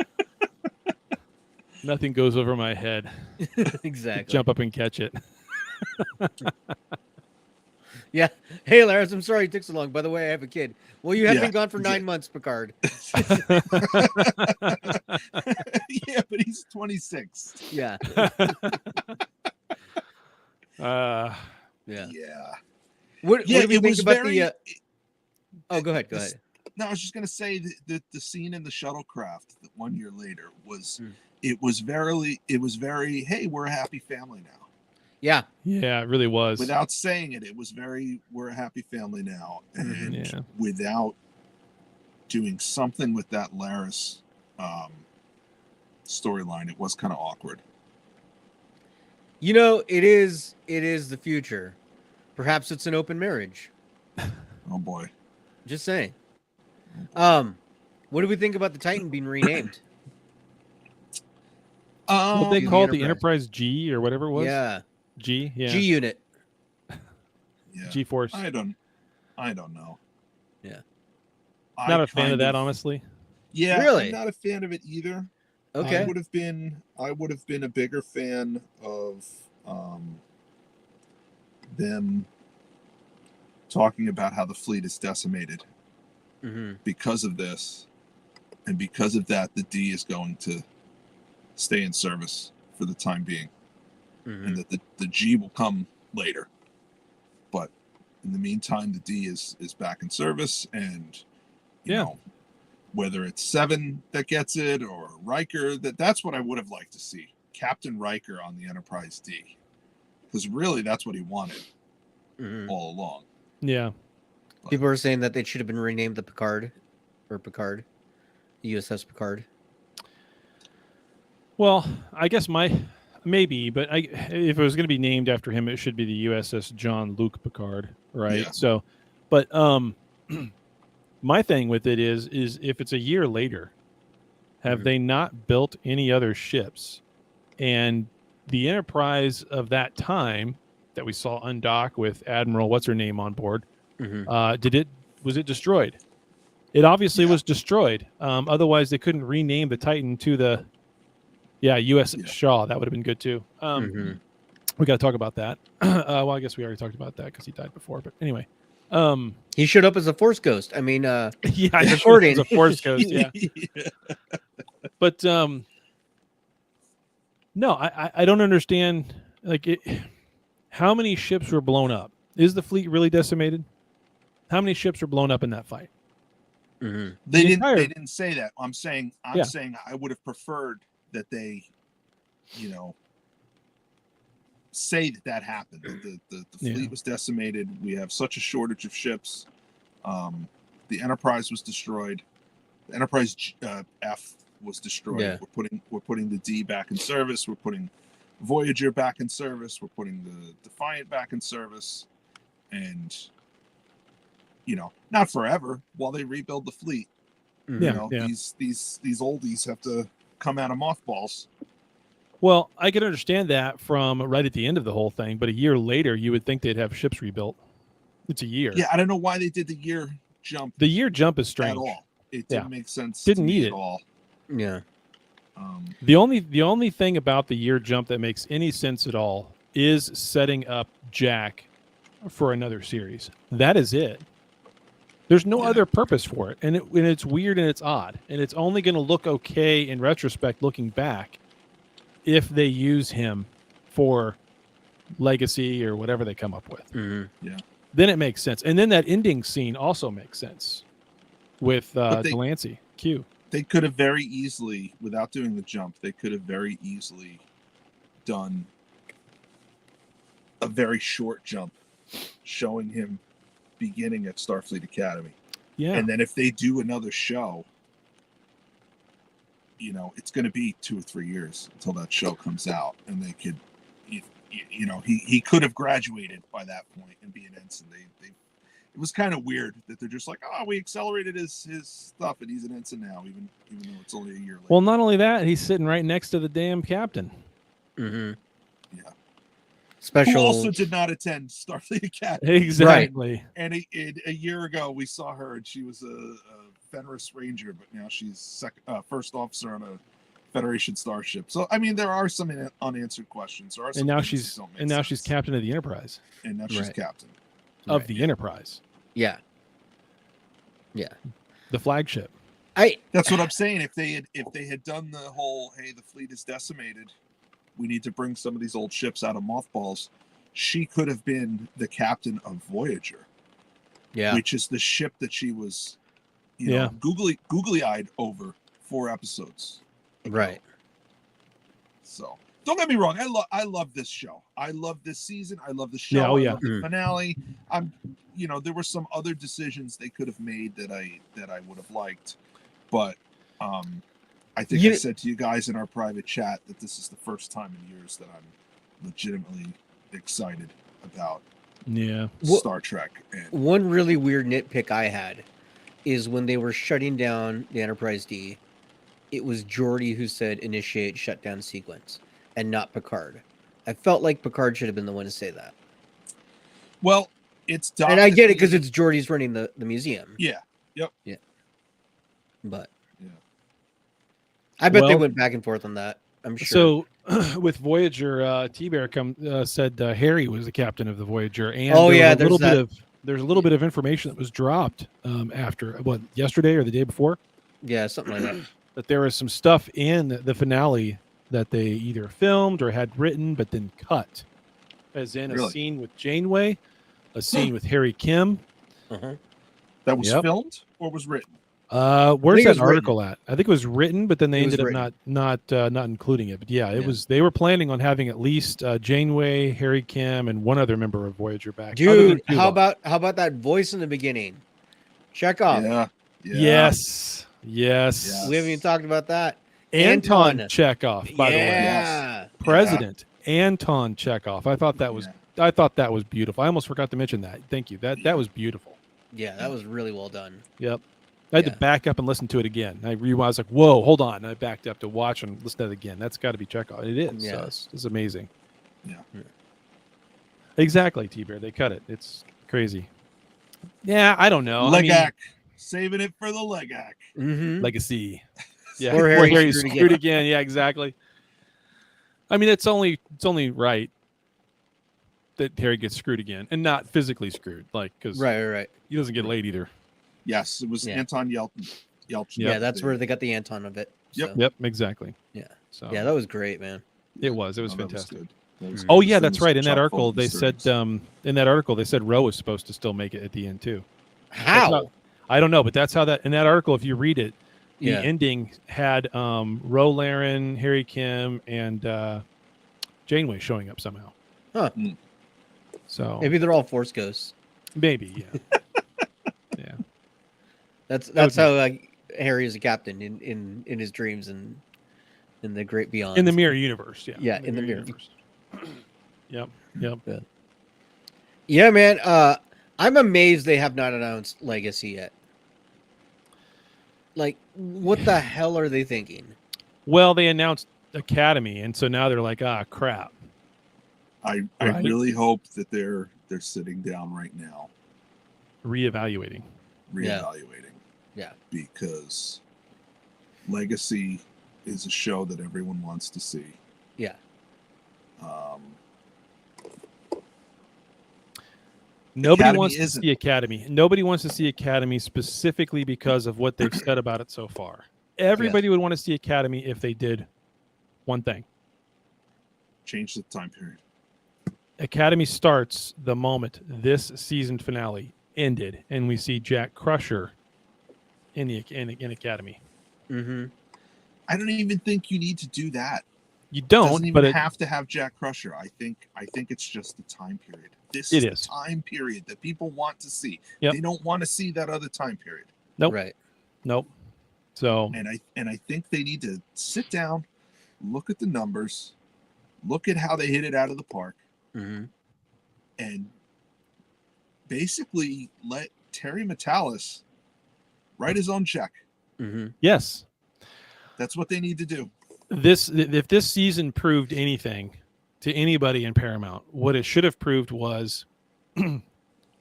Nothing goes over my head. Exactly. Jump up and catch it. Yeah. Hey, Lars, I'm sorry it took so long. By the way, I have a kid. Well, you have Yeah. been gone for 9 months, Picard. Yeah, but he's 26. Yeah. uh, Yeah. Yeah. What do we it think was about very. the? Oh, go ahead. Go this- ahead. No, I was just gonna say that the scene in the shuttlecraft that 1 year later was. Mm. It was very. Hey, we're a happy family now. Yeah. yeah, it really was. Without saying it, it was very. We're a happy family now, and Yeah. without doing something with that Laris storyline, it was kind of awkward. You know, it is the future. Perhaps it's an open marriage. Oh boy. Just saying. What do we think about the Titan being renamed? What they the called the Enterprise. Enterprise G or whatever it was. Yeah. G. Yeah. G Unit. Yeah. G Force. I don't know. Yeah. Not a fan of that, honestly. Yeah, Really? I'm not a fan of it either. Okay. I would have been a bigger fan of them talking about how the fleet is decimated Mm-hmm. because of this, and because of that, the D is going to stay in service for the time being, Mm-hmm. and that the G will come later. But in the meantime, the D is back in service, and you Yeah. know, whether it's Seven that gets it or Riker, that's what I would have liked to see. Captain Riker on the Enterprise D, because really that's what he wanted Mm-hmm. all along. Yeah. People are saying that they should have been renamed the Picard, the USS Picard. Well, I guess maybe, but if it was going to be named after him, it should be the USS John Luke Picard, right? Yeah. So, but my thing with it is if it's a year later, have Mhm. they not built any other ships? And the Enterprise of that time that we saw undock with Admiral what's her name on board, Mm-hmm. was it destroyed? It obviously Yeah. was destroyed. Otherwise, they couldn't rename the Titan to the USS Yeah. Shaw. That would have been good too. Mm-hmm. We got to talk about that. Well, I guess we already talked about that because he died before. But anyway, He showed up as a Force ghost. I mean, yeah, recording. it was a Force Ghost. Yeah, but no, I don't understand. How many ships were blown up? Is the fleet really decimated? How many ships were blown up in that fight? Mm-hmm. They The didn't. entire- They didn't say that. I'm saying Yeah. I would have preferred that they, say that happened. That the fleet Yeah. was decimated. We have such a shortage of ships. The Enterprise was destroyed. The Enterprise F was destroyed. Yeah. We're putting the D back in service. We're putting Voyager back in service. We're putting the Defiant back in service, and not forever while they rebuild the fleet. Yeah. These oldies have to come out of mothballs. Well, I can understand that from right at the end of the whole thing, but a year later, you would think they'd have ships rebuilt. It's a year. Yeah, I don't know why they did the year jump The year jump is at strange. all. It Yeah. didn't make sense. Didn't to me need at it. all. Yeah. The only thing about the year jump that makes any sense at all is setting up Jack for another series. That is it. There's no Yeah. other purpose for it, and it's weird and it's odd, and it's only going to look okay in retrospect, looking back, if they use him for legacy or whatever they come up with. Mm-hmm. Then it makes sense, and then that ending scene also makes sense with But they- Delancey. Q. They could have very easily, without doing the jump, they could have very easily done a very short jump showing him beginning at Starfleet Academy. Yeah. And then if they do another show, it's going to be 2 or 3 years until that show comes out, and they could, he could have graduated by that point and be an ensign. It was kind of weird that they're just like, oh, we accelerated his stuff and he's an ensign now, even though it's only a year later. Well, not only that, he's sitting right next to the damn captain. Mm-hmm. Yeah. Special. Who also did not attend Starfleet Academy. Exactly. And a year ago, we saw her, and she was a Fenris Ranger, but now she's first officer on a Federation starship. So, I mean, there are some unanswered questions. There are some And now things that don't make she's sense. captain of the Enterprise. And now she's Right. captain. of Right. the Enterprise, Yeah. the flagship. That's what I'm saying. If they had done the whole, hey, the fleet is decimated, we need to bring some of these old ships out of mothballs. She could have been the captain of Voyager, Yeah. which is the ship that she was, Yeah. googly eyed over 4 episodes ago. Right. So don't get me wrong. I love this show. I love this season. I love the show. Yeah, oh, I yeah. love the finale. There were some other decisions they could have made that I would have liked, but I think I said to you guys in our private chat that this is the first time in years that I'm legitimately excited about Star Trek. And One really weird nitpick I had is when they were shutting down the Enterprise D, it was Geordi who said initiate shutdown sequence and not Picard. I felt like Picard should have been the one to say that. well, it's done. And I get it because it's Geordi's running the museum. Yeah. Yep. Yeah. But Yeah. I bet they Well- went back and forth on that. I'm sure. So with Voyager, T-Bear said Harry was the captain of the Voyager, and Oh, there yeah, was a little there's there's a little bit of information that was dropped after yesterday or the day before, Yeah, something like that. that there was some stuff in the finale that they either filmed or had written but then cut, as in a Really? scene with Janeway, a scene with Harry Kim. Uh-huh. That was Yep. filmed or was written? Where's think it that was article at? I think it was written, but then they It was ended up not including it. But yeah, it was. They were planning on having at least Janeway, Harry Kim, and one other member of Voyager back. other than Dude, how Tuvok. about that voice in the beginning? Chekhov. Yeah. Yes. Yes. We haven't even talked about that. Anton Anton. Chekhov, by the way. Yeah. President Anton Chekhov. I thought that was Yeah. I thought that was beautiful. I almost forgot to mention that. Thank you. That was beautiful. Yeah, that was really well done. Yep. I had to back up and listen to it again. I realized, I was like, whoa, hold on. And I backed up to watch and listen to it again. That's got to be Chekhov. It is. Yeah. It's amazing. Yeah. Exactly, T-Bear. They cut it. It's crazy. Yeah, I don't know. I mean, Legac. Saving it for the Legac. Mm-hmm. legacy. Yeah. Or Or Harry's Harry's screwed screwed again. Yeah, exactly. I mean, it's only right that Harry gets screwed again and not physically screwed, like, because Right. he doesn't get laid either. Yes, it was Yeah. Anton Yelchin. Yeah, that's where they got the Anton of it. Yep. So, Yep, exactly. Yeah. So Yeah, that was great, man. it was that fantastic. good. That was Oh good. yeah, This that's thing was right. In that chock full article, of they Easter said Ro was supposed to still make it at the end too. How? I don't know, but that's how that in that article. If you read it, the Yeah. ending had Ro Laren, Harry Kim, and Janeway showing up somehow. Huh. So Maybe they're all Force ghosts. maybe, yeah, yeah. That's how Harry is a captain in his dreams and in the great beyond. In the mirror universe, yeah. Yeah, in the mirror. universe. Yep. Yeah, man. I'm amazed they have not announced Legacy yet. Like, what the hell are they thinking? Well, they announced Academy, and so now they're like, crap. I Right. really hope that they're sitting down right now, Reevaluating. reevaluating. Yeah. Because Legacy is a show that everyone wants to see. Yeah. Nobody Academy wants to isn't. see Academy. Nobody wants to see Academy specifically because of what they've said about it so far. Everybody would want to see Academy if they did one thing. Change the time period. Academy starts the moment this season finale ended, and we see Jack Crusher in Academy. Mm-hmm. I don't even think you need to do that. You It don't, doesn't even but it, have to have Jack Crusher. I think it's just the time period. This It is is. the time period that people want to see. Yep. They don't want to see that other time period. Nope. Right. nope. So And I think they need to sit down, look at the numbers, look at how they hit it out of the park, Mm-hmm. and basically let Terry Metalis write his own check. Mm-hmm. yes, That's what they need to do. if this season proved anything to anybody in Paramount, what it should have proved was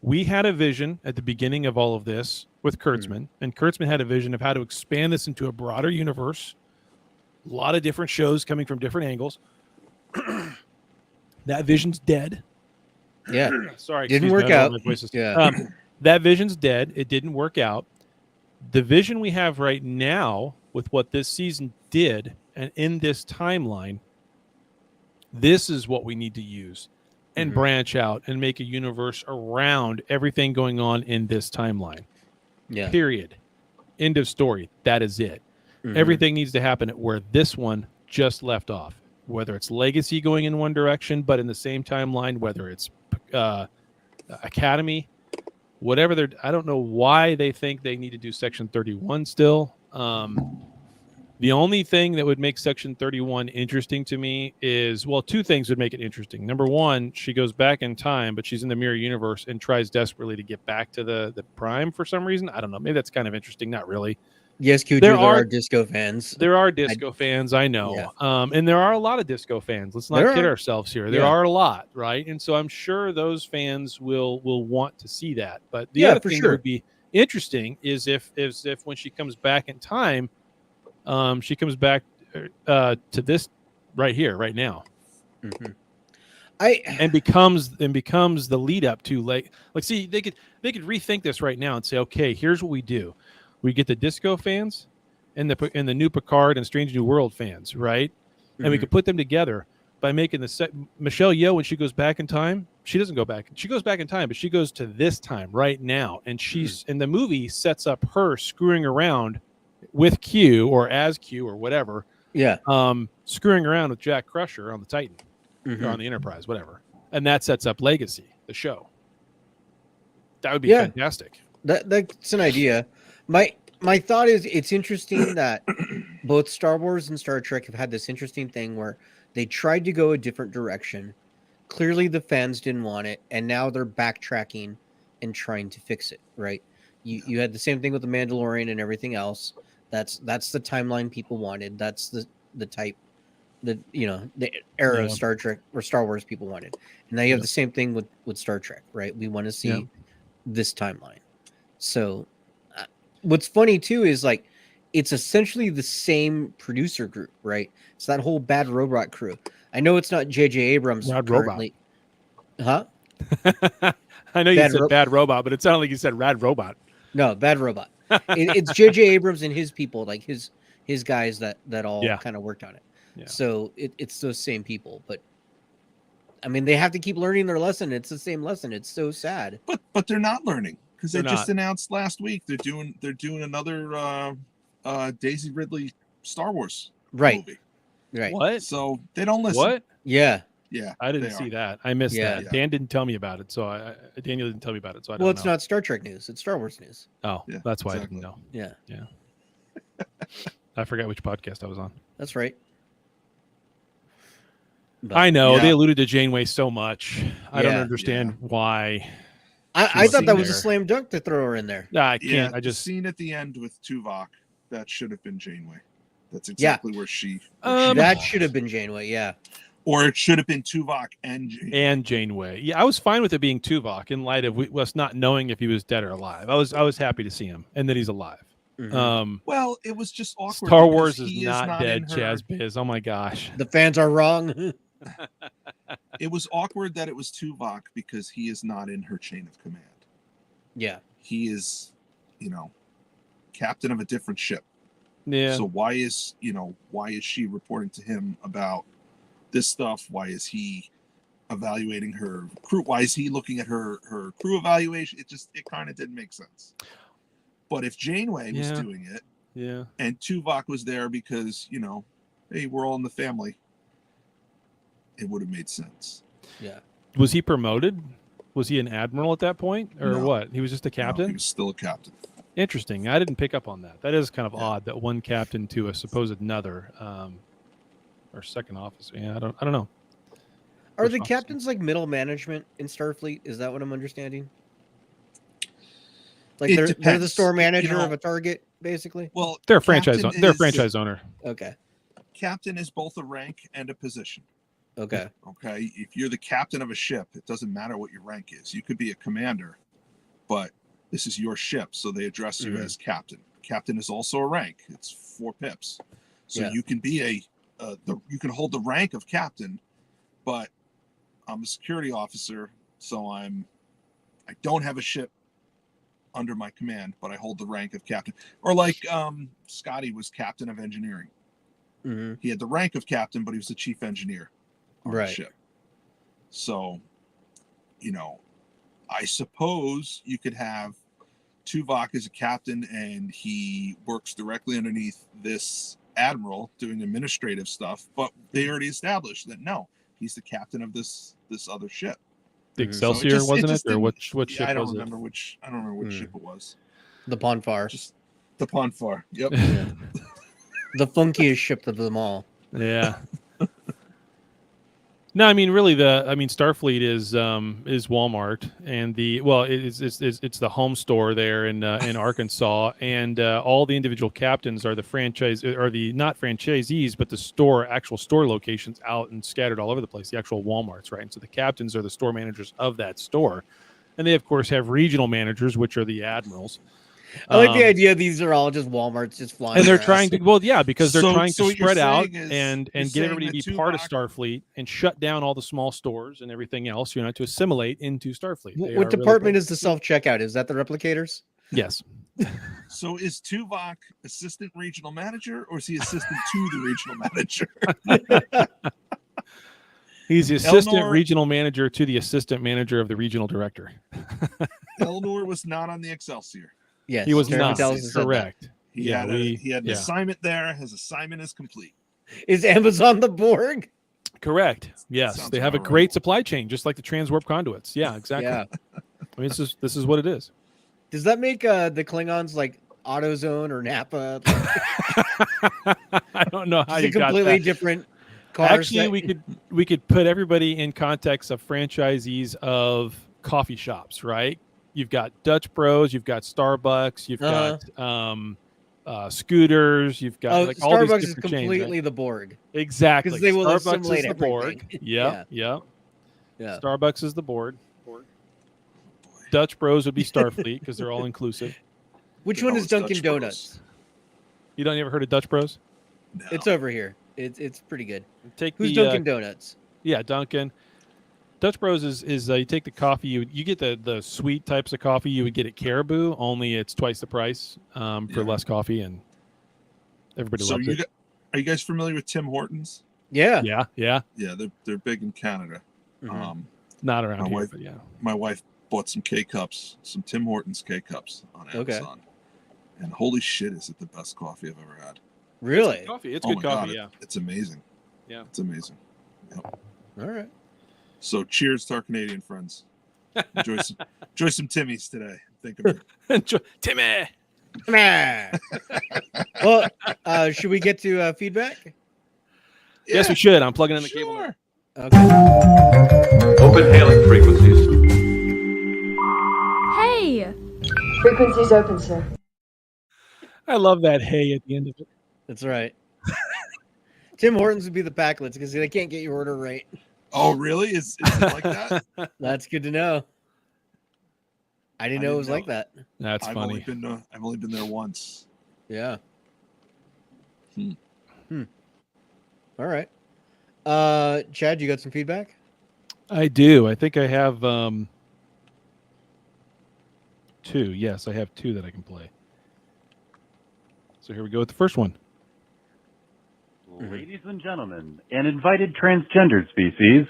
we had a vision at the beginning of all of this with Kurtzman, and Kurtzman had a vision of how to expand this into a broader universe. A lot of different shows coming from different angles. That vision's dead. Yeah. Sorry, Didn't excuse me, work I don't know out. my voice is- Yeah. That vision's dead. It didn't work out. The vision we have right now with what this season did and in this timeline, this is what we need to use and branch out and make a universe around everything going on in this timeline. Yeah. Period. End of story. That is it. Everything needs to happen at where this one just left off, whether it's legacy going in one direction, but in the same timeline, whether it's Academy, whatever they're, I don't know why they think they need to do Section 31 still. The only thing that would make Section 31 interesting to me is, well, two things would make it interesting. Number one, she goes back in time, but she's in the mirror universe and tries desperately to get back to the Prime for some reason. I don't know. Maybe that's kind of interesting. Not really. Yes, Cujo, there are disco fans. There are disco fans, I know. Yeah. And there are a lot of disco fans. Let's not kid ourselves here. There are a lot, right? And so I'm sure those fans will want to see that. But the other thing that would be interesting is if when she comes back in time, she comes back to this right here, right now. And becomes the lead up to like see, they could rethink this right now and say, okay, here's what we do. We get the disco fans and the new Picard and Strange New World fans, right? And we could put them together by making Michelle Yeoh, when she goes back in time, she doesn't go back. She goes back in time, but she goes to this time right now. And she's in the movie sets up her screwing around with Q or as Q or whatever. Yeah. Screwing around with Jack Crusher on the Titan or on the Enterprise, whatever. And that sets up Legacy, the show. That would be fantastic. That's an idea. My thought is it's interesting that both Star Wars and Star Trek have had this interesting thing where they tried to go a different direction. Clearly the fans didn't want it, and now they're backtracking and trying to fix it, right? You had the same thing with the Mandalorian and everything else. That's the timeline people wanted. That's the type the era of Star Trek or Star Wars people wanted. And now you have the same thing with Star Trek, right? We want to see this timeline. So what's funny too is like it's essentially the same producer group, right? It's that whole Bad Robot crew. I know it's not J.J. Abrams currently. Huh? I know you said Bad Robot, but it sounded like you said Rad Robot. No, Bad Robot. It's J.J. Abrams and his people, like his guys that all kind of worked on it. Yeah. So it's those same people, but I mean they have to keep learning their lesson. It's the same lesson. It's so sad. But they're not learning. Because they just announced last week they're doing another Daisy Ridley Star Wars movie. Right. What? So they don't listen. What? Yeah. Yeah. I didn't see that. I missed that. Yeah. Dan didn't tell me about it. So Daniel didn't tell me about it. So I don't know. Well, it's not Star Trek news. It's Star Wars news. Oh, that's why I didn't know. Yeah. Yeah. I forgot which podcast I was on. That's right. But, I know they alluded to Janeway so much. I don't understand why. I thought that was a slam dunk to throw her in there. No, I can't. I just seen at the end with Tuvok. That should have been Janeway. That's exactly where she. That should have been Janeway. Yeah. Or it should have been Tuvok and Janeway. Yeah, I was fine with it being Tuvok in light of us not knowing if he was dead or alive. I was happy to see him and that he's alive. Well, it was just awkward. Star Wars is not dead, Chaz Biz. Oh my gosh. The fans are wrong. It was awkward that it was Tuvok because he is not in her chain of command. Yeah. He is, captain of a different ship. Yeah. So why is she reporting to him about this stuff? Why is he evaluating her crew? Why is he looking at her crew evaluation? It kind of didn't make sense. But if Janeway was doing it, and Tuvok was there because, hey, we're all in the family, it would have made sense. Yeah. Was he promoted? Was he an admiral at that point, or what? He was just a captain. No, he was still a captain. Interesting. I didn't pick up on that. That is kind of odd that one captain to a supposed another, or second officer. Yeah, I don't know. Are the captains like middle management in Starfleet? Is that what I'm understanding? Like they're the store manager of a target, basically. Well, they're a franchise. They're a franchise owner. Okay. Captain is both a rank and a position. Okay. Okay. If you're the captain of a ship, it doesn't matter what your rank is. You could be a commander, but this is your ship, so they address you as captain. Captain is also a rank. It's 4 pips, so you can be you can hold the rank of captain, but I'm a security officer. So I don't have a ship under my command, but I hold the rank of captain. Or like Scotty was captain of engineering. Mm-hmm. He had the rank of captain, but he was the chief engineer on the Right. ship. So, I suppose you could have Tuvok as a captain, and he works directly underneath this admiral doing administrative stuff. But they already established that no, he's the captain of this other ship. The Mhm. Excelsior, wasn't it? Or what ship I don't was it? remember which. I don't remember which ship it was. The Ponfar. Just the Ponfar. Yep. Yeah. The funkiest ship of them all. Yeah. No, I mean really Starfleet is Walmart, and it's the home store there in Arkansas, and all the individual captains are the not franchisees, but the actual store locations out and scattered all over the place, the actual Walmarts, right? And so the captains are the store managers of that store, and they of course have regional managers, which are the admirals. I like the idea these are all just Walmarts just flying. And they're around. trying to, because they're trying to what you're spread out saying is- and you're get saying everybody to that be part of Tuvok- Starfleet and shut down all the small stores and everything else, to assimilate into Starfleet. They What are department really is the self-checkout? Is that the replicators? Yes. So is Tuvok assistant regional manager, or is he assistant to the regional manager? He's the assistant Eleanor- regional manager to the assistant manager of the regional director. Eleanor was not on the Excelsior. Yes. He was Karen not Tells us that. correct. He Yeah, had an yeah. assignment there. His assignment is complete. Is Amazon the Borg? Correct. Yes, Sounds they have a about great right. supply chain, just like the transwarp conduits. Yeah, exactly. Yeah. I mean, this is what it is. Does that make the Klingons like AutoZone or Napa? I don't know how Just you a got completely that. different car. Actually, set? we could put everybody in context of franchisees of coffee shops, right? You've got Dutch Bros, you've got Starbucks, you've got Scooters, you've got all these Starbucks different is chains, completely right? the Borg. Exactly. because they will Starbucks assimilate is the Borg. everything. Yeah. Yeah. Starbucks is the Borg. Dutch Bros would be Starfleet because they're all inclusive. Which No, one is it's Dunkin' Dutch Bros. Donuts? You don't ever heard of Dutch Bros? No. It's over here. It's pretty good. Take Who's the Dunkin' Donuts? Yeah, Dunkin'. Dutch Bros is you take the coffee, you get the sweet types of coffee you would get at Caribou, only it's twice the price for less coffee, and everybody So loves it. are you guys familiar with Tim Hortons? Yeah. Yeah, Yeah, they're big in Canada. Mhm. not around My here, wife- but yeah. My wife bought some K-Cups, some Tim Hortons K-Cups on Okay. Amazon. And holy shit, is it the best coffee I've ever had. Really? Coffee, it's Oh good my coffee, God, yeah. It's amazing. Yeah. It's amazing. All right. So cheers to our Canadian friends. Enjoy some Timmies today. Think of it. Timmy. Well, should we get to feedback? Yes, we should. I'm plugging in the cable. Sure. Okay. Open hailing frequencies. Hey! Frequencies open, sir. I love that hey at the end of it. That's right. Tim Hortons would be the Packlets because they can't get your order right. Oh, really? Is it like that? That's good to know. I didn't know it was like that. That's I've funny. only been there once. Yeah. Hmm. All right. Chad, you got some feedback? I do. I think I have two. Yes, I have two that I can play. So here we go with the first one. Ladies and gentlemen, and invited transgender species,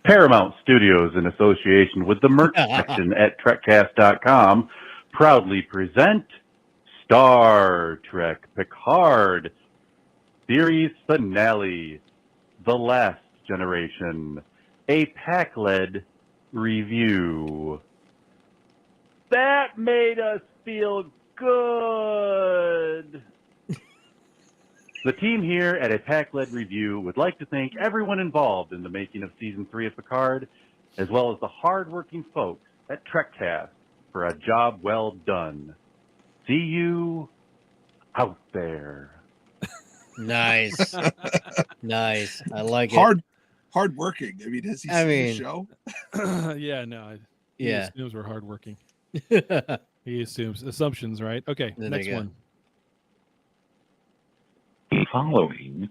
Paramount Studios, in association with the merch section at Trekcast.com, proudly present Star Trek Picard Series Finale, The Last Generation, a pack-led review. That made us feel good. The team here at A Pack-Led Review would like to thank everyone involved in the making of Season 3 of Picard, as well as the hard-working folks at Trekcast for a job well done. See you out there. Nice. Nice. I like it. Hard working. I mean, has he I seen mean- the show? Yeah, no. He Yeah. assumes we're hardworking. There He assumes assumptions, right? Okay, you next go. one. The following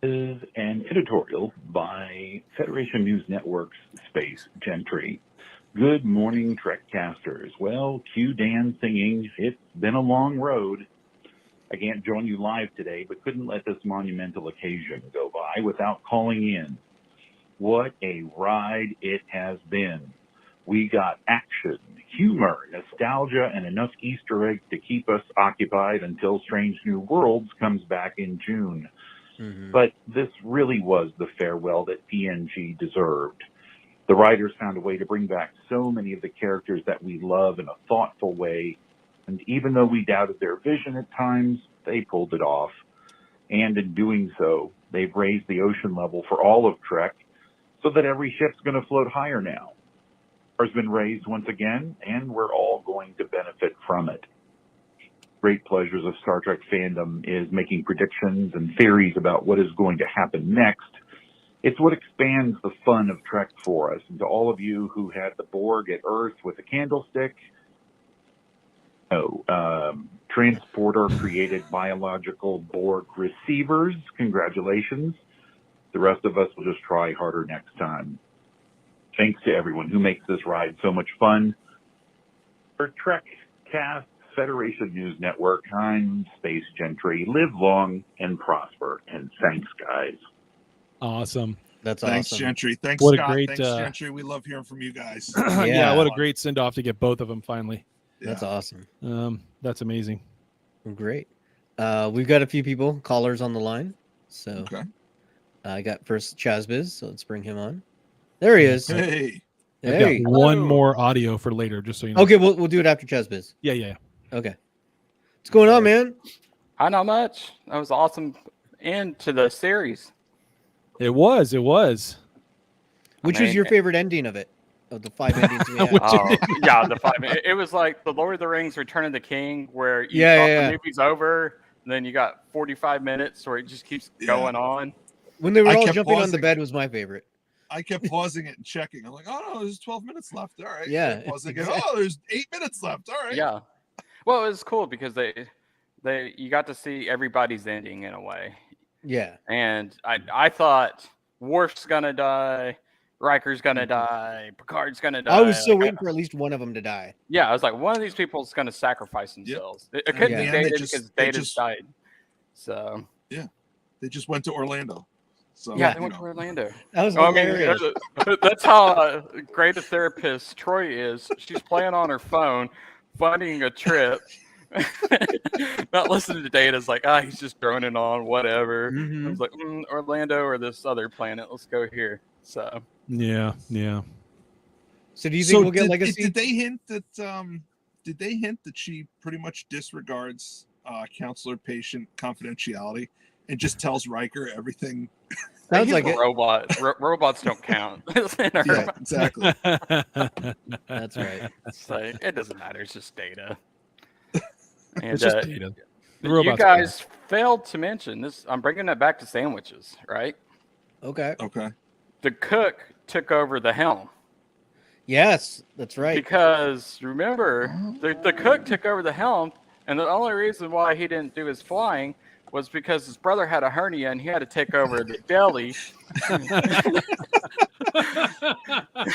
is an editorial by Federation News Network's Space Gentry. Good morning, Trekcasters. Well, cue Dan singing. It's been a long road. I can't join you live today, but couldn't let this monumental occasion go by without calling in. What a ride it has been. We got action, humor, nostalgia, and enough Easter eggs to keep us occupied until Strange New Worlds comes back in June. But this really was the farewell that TNG deserved. The writers found a way to bring back so many of the characters that we love in a thoughtful way, and even though we doubted their vision at times, they pulled it off. And in doing so, they've raised the ocean level for all of Trek so that every ship's going to float higher now. Ours has been raised once again, and we're all going to benefit from it. Great pleasures of Star Trek fandom is making predictions and theories about what is going to happen next. It's what expands the fun of Trek for us. And to all of you who had the Borg at Earth with a candlestick, transporter created biological Borg receivers, congratulations. The rest of us will just try harder next time. Thanks to everyone who makes this ride so much fun. For Trekcast Federation News Network, I'm Space Gentry. Live long and prosper. And thanks, guys. Awesome. That's Thanks, awesome. Gentry. Thanks, What a Scott. great, Thanks, Gentry. We love hearing from you guys. Yeah, what a great send off to get both of them finally. That's awesome. That's amazing. Great. We've got a few people, callers on the line. So I got first Chazbiz, so let's bring him on. There he is. Hey. I've got one more audio for later, just so you know. Okay, we'll do it after Chazbiz. Yeah. Okay. What's going on, man? Not much. That was awesome end to the series. It was. Which was your favorite ending of it? Of the 5 endings we had? Yeah, the 5. It was like the Lord of the Rings Return of the King, where you thought the movie's over, and then you got 45 minutes where it just keeps going on. When they were all jumping on the bed was my favorite. I kept pausing it and checking. I'm like, oh no, there's 12 minutes left. All right. Yeah. Pausing it. Oh, there's 8 minutes left. All right. Yeah. Well, it was cool because you got to see everybody's ending in a way. Yeah. And I thought Worf's gonna die, Riker's gonna die, Picard's gonna die. I was so waiting for at least one of them to die. Yeah, I was like, one of these people is gonna sacrifice themselves. It couldn't be Data because Data's died. So yeah, they just went to Orlando. So yeah, they went to Orlando. That was hilarious. I mean, that's how great a therapist Troy is. She's playing on her phone, finding a trip. Not listening to Data. It's like, he's just droning on, whatever. I was like, Orlando or this other planet. Let's go here. So yeah. So do you think we'll get Legacy? Did they hint that? Did they hint that she pretty much disregards counselor-patient confidentiality and just tells Riker everything? Sounds like a robot. Robots don't count. Yeah, exactly. That's right. It's like, it doesn't matter. It's just Data. And It's just Data. You guys failed to mention this. I'm bringing that back to sandwiches, right? Okay. The cook took over the helm. Yes, that's right. Because remember, the cook took over the helm, and the only reason why he didn't do his flying was because his brother had a hernia and he had to take over the deli.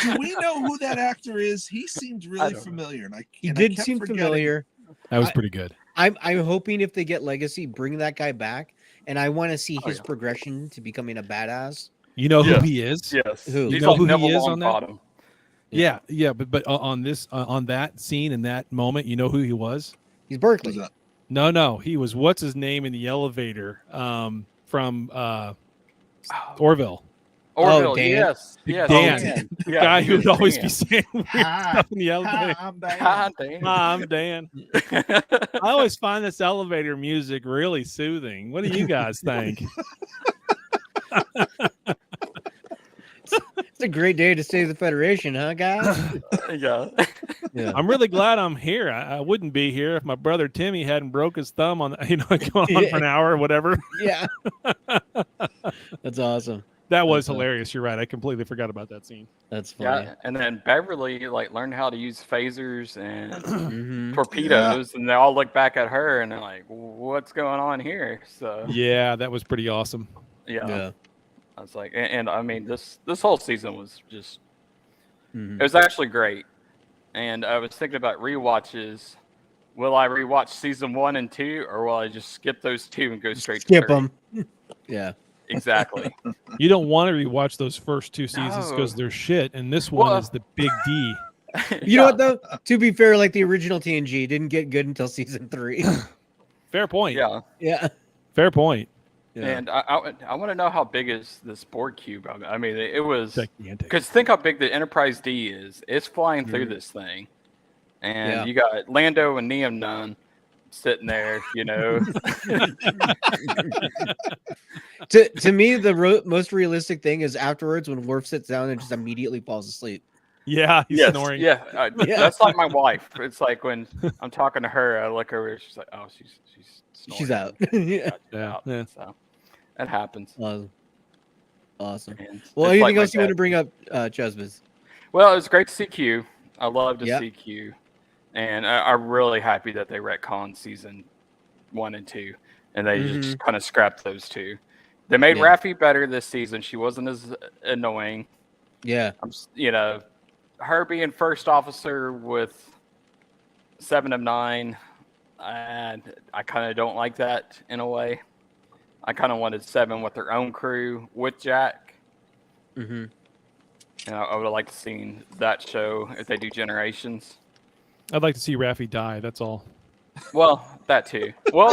Do we know who that actor is? He seemed really familiar, and he did seem familiar. That was pretty good. I'm hoping if they get Legacy, bring that guy back, and I want to see his progression to becoming a badass. You know who he is? Yes. Who? You know who he is on that? Bottom. Yeah, but on that scene in that moment, you know who he was? He's Berkeley. No, he was what's his name in the elevator from Orville. Orville, Dan. Yes. Dan. The guy who would always be saying weird stuff in the elevator. I'm Dan. I always find this elevator music really soothing. What do you guys think? It's a great day to save the Federation, huh, guys? Yeah. I'm really glad I'm here. I wouldn't be here if my brother Timmy hadn't broke his thumb on, going on for an hour or whatever. Yeah. That's awesome. That was hilarious. You're right. I completely forgot about that scene. That's funny. Yeah, and then Beverly learned how to use phasers and torpedoes, and they all look back at her and they're like, "What's going on here?" So yeah, that was pretty awesome. Yeah. I was like, and I mean, this whole season was just, it was actually great. and I was thinking about rewatches. Will I rewatch season 1 and 2, or will I just skip those 2 and go straight to 3? Skip them. Yeah. Exactly. You don't want to rewatch those first 2 seasons because they're shit, and this one is the big D. You know what though? To be fair, like the original TNG didn't get good until season 3. Fair point. Yeah. Yeah. Fair point. Yeah. And I want to know how big is this Borg cube? I mean, it was Gigantic. because think how big the Enterprise D is. It's flying through this thing, and Yeah. you got Lando and Neom sitting there. You know, To me, the most realistic thing is afterwards when Worf sits down and just immediately falls asleep. Yeah, he's yes, snoring. yeah, Yeah. that's like my wife. It's like when I'm talking to her, I look over, she's like, "Oh, she's snoring." She's out. Yeah. Yeah. So that happens. Awesome. And Well, it's anything like my else you want to dad. bring up, Chesbis? Well, it was great to see Q. I love to Yep. see Q, and I'm really happy that they retconned season 1 and 2, and they just kind of scrapped those 2. They made Yeah. Raffi better this season. She wasn't as annoying. Yeah. You know, her being first officer with 7 of 9, and I kind of don't like that in a way. I kind of wanted 7 with their own crew with Jack. Mm-hmm. And I would have liked to seen that show if they do Generations. I'd like to see Raffi die. That's all. Well, that too. Well,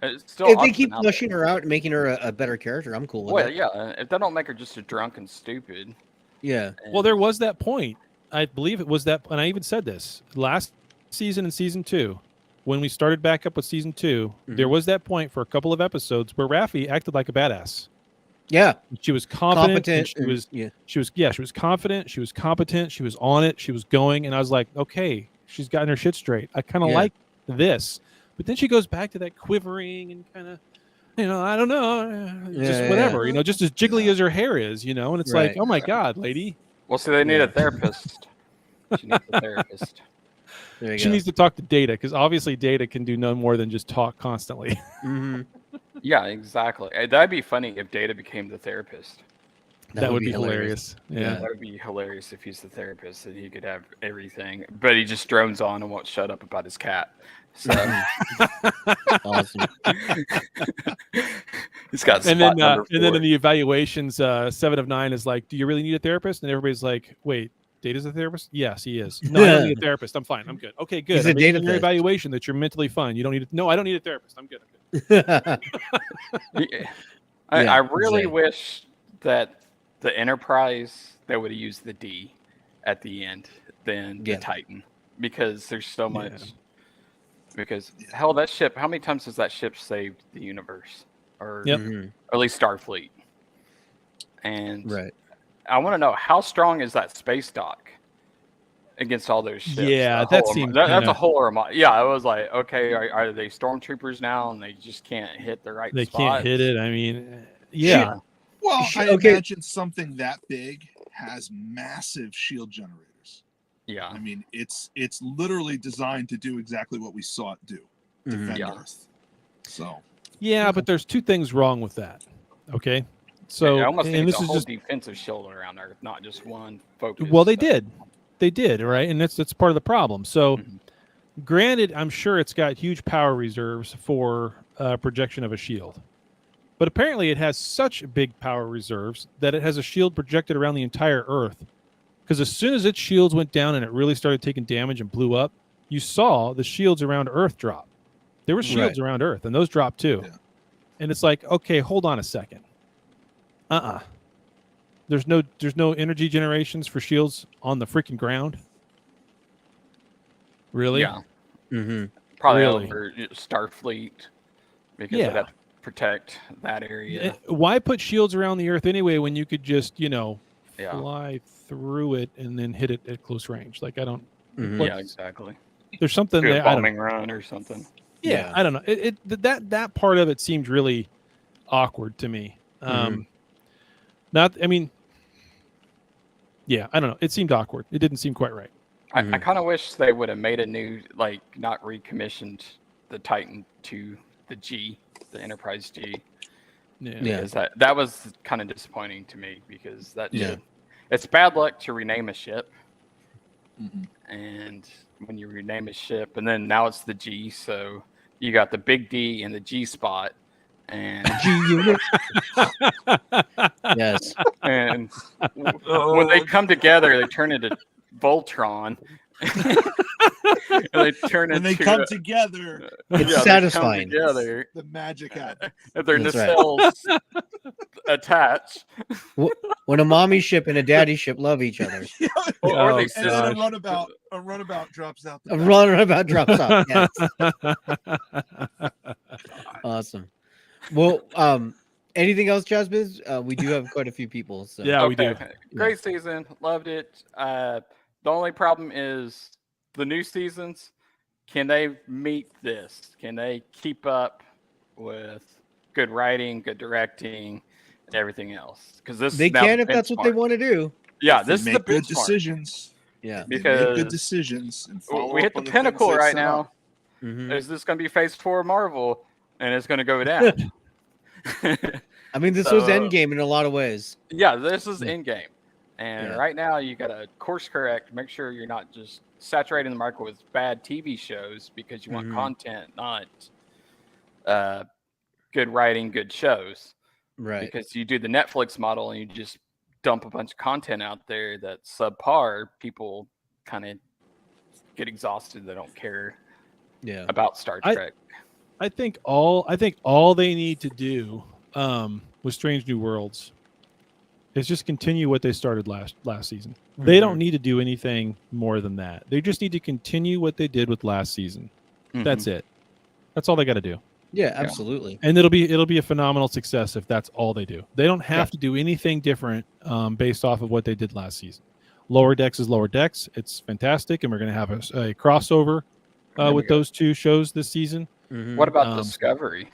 it's still If they option keep out flushing her out and making her a better character, I'm cool with Well, it. yeah. If they don't make her just a drunk and stupid. Yeah. Well, there was that point. I believe it was that, and I even said this last season in season 2, when we started back up with season 2. There was that point for a couple of episodes where Raffi acted like a badass. Yeah. She was confident. and Competent, and- she was confident. She was competent. She was on it. She was going. And I was like, okay, she's gotten her shit straight. I kind of Yeah. like this. But then she goes back to that quivering and kind of, I don't know, just whatever, just as jiggly as her hair is, and it's like, Right. oh my God, lady. Well, so they need a therapist. She needs a therapist. There you She go. needs to talk to Data because obviously Data can do no more than just talk constantly. Mhm. Yeah, exactly. That'd be funny if Data became the therapist. That would be hilarious. Yeah. That would be hilarious if he's the therapist and he could have everything, but he just drones on and won't shut up about his cat. So Awesome. he's got And spot then, number 4. and then in the evaluations, 7 of 9 is like, do you really need a therapist? And everybody's like, wait, Data's a therapist? Yes, he is. No, I don't need a therapist. I'm fine. I'm good. Okay, good. He's a I'm making data your test. evaluation that you're mentally fine. You don't need it. No, I don't need a therapist. I'm good. I really wish that the Enterprise, they would have used the D at the end than the Titan, because there's so much. Because hell, that ship. How many times has that ship saved the universe, or at least Starfleet? And I want to know, how strong is that space dock against all those ships? Yeah, that seemed that's a whole. Yeah, I was like, okay, are they stormtroopers now, and they just can't hit the right? They spots? can't hit it. I mean, yeah. Well, I imagine something that big has massive shield generators. Yeah. I mean, it's literally designed to do exactly what we saw it do. Defend Earth. So. Yeah, but there's 2 things wrong with that. Okay. So, I almost and think this it's a is whole just defensive shield around Earth, not just one focus. well, they did, right, and that's part of the problem. So, granted, I'm sure it's got huge power reserves for projection of a shield, but apparently it has such big power reserves that it has a shield projected around the entire Earth. Because as soon as its shields went down and it really started taking damage and blew up, you saw the shields around Earth drop. There were shields around Earth, and those dropped too. Yeah. And it's like, okay, hold on a second. There's no energy generations for shields on the freaking ground. Really? Yeah. Mm-hmm. Probably Really? over Starfleet, because they'd have to protect that area. Why put shields around the Earth anyway when you could just, fly through it and then hit it at close range? Like, I don't. Yeah, exactly. There's something Do a there. I don't bombing run or something. Yeah, I don't know. That part of it seemed really awkward to me. Not, I mean, yeah, I don't know. It seemed awkward. It didn't seem quite right. I kind of wish they would have made a new, like, not recommissioned the Titan to the G, the Enterprise G. Yeah. Because that was kind of disappointing to me, because that ship, it's bad luck to rename a ship. and when you rename a ship, and then now it's the G, so you got the big D and the G spot, and G unit. Yes. And when they come together, they turn into Voltron. And they turn When into they come together, It's satisfying. They come together, the magic happens. and their That's right. nacelles attach. When a mommy ship and a daddy ship love each other. Or they And then sit- a runabout drops out. A runabout drops off. Yes. Awesome. Well, anything else, Chazbiz? We do have quite a few people. So. Yeah, we do. Great season, loved it. The only problem is the new seasons. Can they meet this? Can they keep up with good writing, good directing, and everything else? Because this They is now can the if that's what they benchmark. want to do. Yeah, If this they is the make good benchmark. decisions. Yeah, They make Because good decisions. And follow we up hit the on things pinnacle they right set now. up. Mhm. Is this going to be Phase 4 Marvel, and it's going to go down? I mean, this So, was Endgame in a lot of ways. Yeah, this is Endgame. And Yeah. right now, you got to course correct, make sure you're not just saturating the market with bad TV shows because you want Mhm. content, not good writing, good shows. Right. Because you do the Netflix model and you just dump a bunch of content out there that's subpar, people kind of get exhausted. They don't care Yeah. about Star Trek. I think all they need to do with Strange New Worlds is just continue what they started last season. They don't need to do anything more than that. They just need to continue what they did with last season. That's it. That's all they got to do. Yeah, absolutely. And it'll be a phenomenal success if that's all they do. They don't have to do anything different based off of what they did last season. Lower Decks is Lower Decks. It's fantastic, and we're going to have a crossover with those two shows this season. What about Discovery?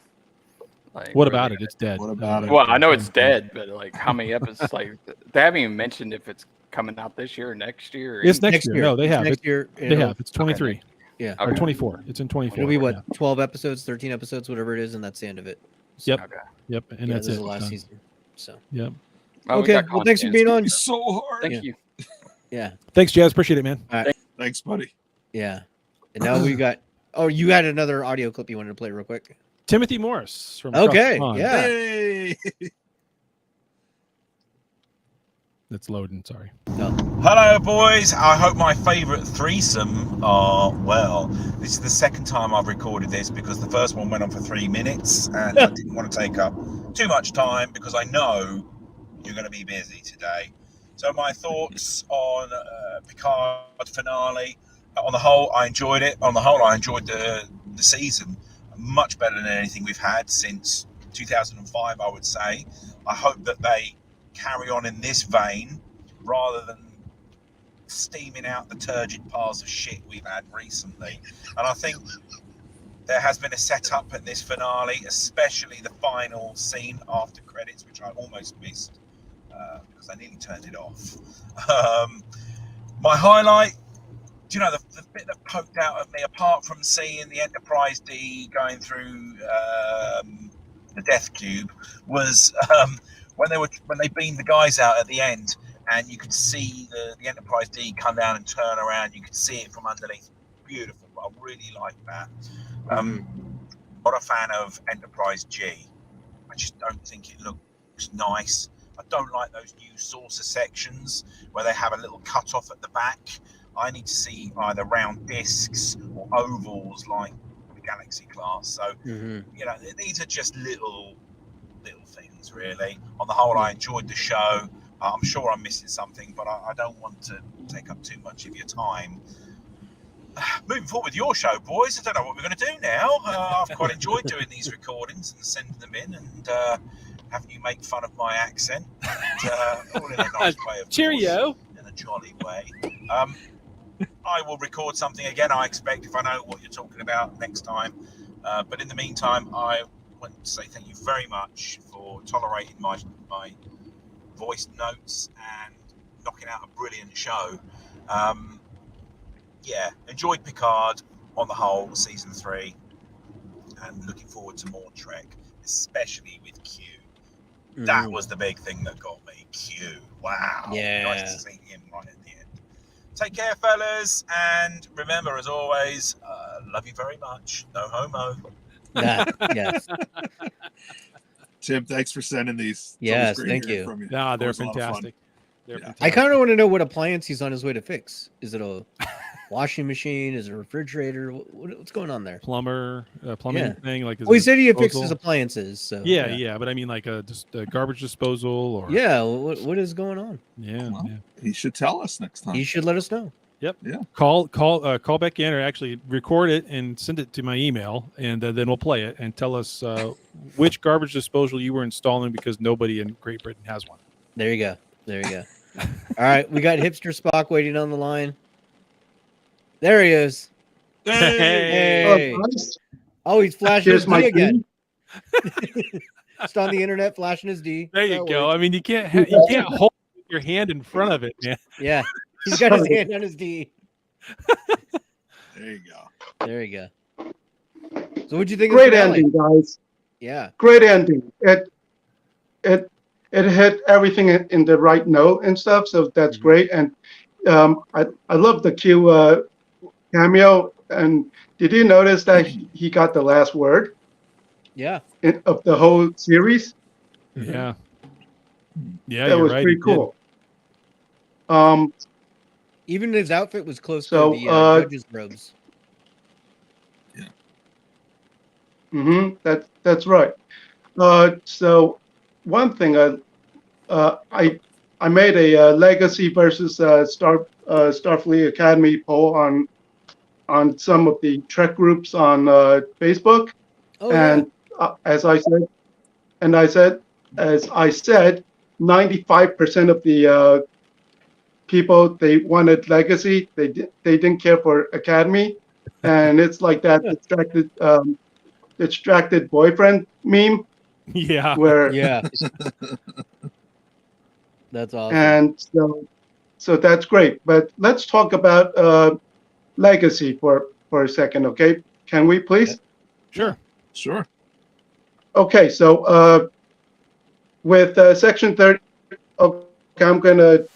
Like, what about it? It's dead. What about it? Well, I know it's dead, but like, how many episodes? Like, they haven't even mentioned if it's coming out this year or next year. Or It's next year. No, they It's have. next year. They have. It's 23. Yeah. Or 24. It's in 24. It'll be what, Yeah. 12 episodes, 13 episodes, whatever it is, and that's the end of it. So, Yep. Yep. And that's this it. is the last Done. season. So. Yep. Well, we Okay. got Well, thanks for content. being on. It's so hard. Thank you. Yeah. Thanks, Jazz. Appreciate it, man. All right. Thanks, buddy. Yeah. And now we got. Oh, you had another audio clip you wanted to play real quick. Timothy Morris from across Okay. the pond. Yeah. Hey. It's loading. Sorry. Hello, boys. I hope my favourite threesome are well. This is the second time I've recorded this because the first one went on for 3 minutes and I didn't want to take up too much time because I know you're going to be busy today. So my thoughts on Picard finale. On the whole, I enjoyed it. On the whole, I enjoyed the season much better than anything we've had since 2005, I would say. I hope that they carry on in this vein rather than steaming out the turgid piles of shit we've had recently. And I think there has been a setup in this finale, especially the final scene after credits, which I almost missed because I nearly turned it off. My highlight, do you know, the bit that poked out at me, apart from seeing the Enterprise D going through the Death Cube, was when they beamed the guys out at the end, and you could see the Enterprise D come down and turn around. You could see it from underneath. Beautiful. I really like that. Not a fan of Enterprise G. I just don't think it looks nice. I don't like those new saucer sections where they have a little cut off at the back. I need to see either round discs or ovals like the Galaxy class. So, you know, these are just little things, really. On the whole, I enjoyed the show. I'm sure I'm missing something, but I don't want to take up too much of your time. Moving forward with your show, boys, I don't know what we're going to do now. I've quite enjoyed doing these recordings and sending them in and having you make fun of my accent. All in a nice way, of Cheerio. course, in a jolly way. I will record something again, I expect, if I know what you're talking about next time. But in the meantime, I want to say thank you very much for tolerating my voice notes and knocking out a brilliant show. Yeah, enjoyed Picard on the whole, season 3, and looking forward to more Trek, especially with Q. That was the big thing that got me. Q. Wow. Yeah. Nice to see him right at the end. Take care, fellas, and remember, as always, love you very much. No homo. Yes. Tim, thanks for sending these. It's Yes, always great thank hearing you. From you. Nah, they're Always a lot of fun. fantastic. They're Yeah. I fantastic. kind of want to know what appliance he's on his way to fix. Is it a washing machine? Is it a refrigerator? What's going on there? plumbing Yeah. thing. Like, is Well, he it said he disposal? fixes appliances. So Yeah, but I mean, like just a garbage disposal or Yeah, what is going on? yeah. Well, he should tell us next time. He should let us know. Yep. Yeah. Call back in, or actually record it and send it to my email, and then we'll play it and tell us which garbage disposal you were installing, because nobody in Great Britain has one. There you go. All right, we got Hipster Spock waiting on the line. There he is. Hey. Oh, he's flashing Here's his my D again. Just on the internet, flashing his D. There you That go. works. I mean, you can't hold your hand in front of it, man. Yeah, he's got his hand on his D. There you go. There you go. So, what'd you think? Great of the finale? ending, guys. Yeah. Great ending. It hit everything in the right note and stuff. So that's great. And I love the Q cameo. And did you notice that he got the last word? Yeah. Of the whole series? Yeah. Yeah, That you're was right, pretty he cool. Even his outfit was close So, to the judge's robes. That's right. So one thing I made a legacy versus Starfleet Academy poll on some of the Trek groups on Facebook, and as I said, 95% of the people, they wanted legacy. They didn't care for Academy, and it's like that distracted boyfriend meme. Yeah. Where That's awesome. And so that's great. But let's talk about legacy for a second, okay? Can we please? Sure. Okay, so with Section 30, okay, I'm going to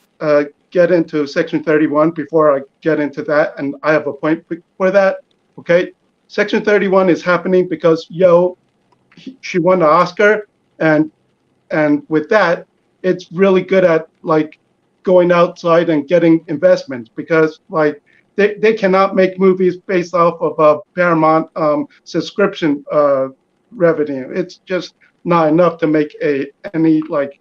get into Section 31 before I get into that, and I have a point for that, okay? Section 31 is happening because she won the Oscar, and with that, it's really good at like going outside and getting investments, because like they cannot make movies based off of a Paramount subscription revenue. It's just not enough to make any like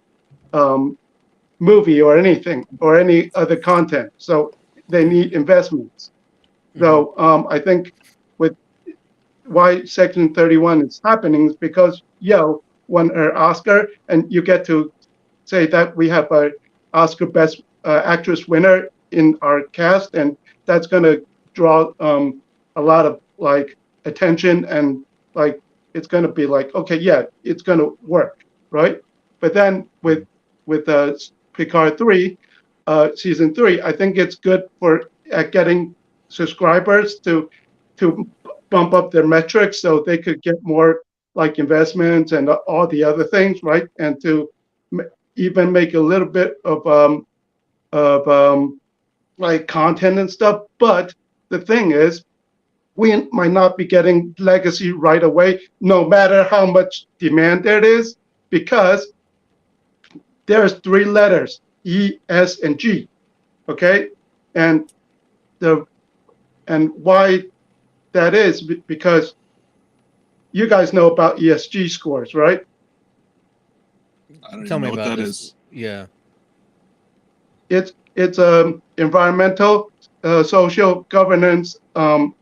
movie or anything or any other content. So they need investments. So I think with why Section 31 is happening is because won her Oscar, and you get to say that we have an Oscar Best Actress winner in our cast, and that's going to draw a lot of like attention, and like it's going to be like, okay, yeah, it's going to work, right? But then with Picard 3, season 3, I think it's good for getting subscribers to bump up their metrics so they could get more like investments and all the other things, right? And to even make a little bit of like content and stuff. But the thing is, we might not be getting legacy right away, no matter how much demand there is, because there's 3 letters, E, S, and G, okay? And why that is because you guys know about ESG scores, right? I don't Tell even me know what about that this. is. Yeah. It's environmental, social governance, and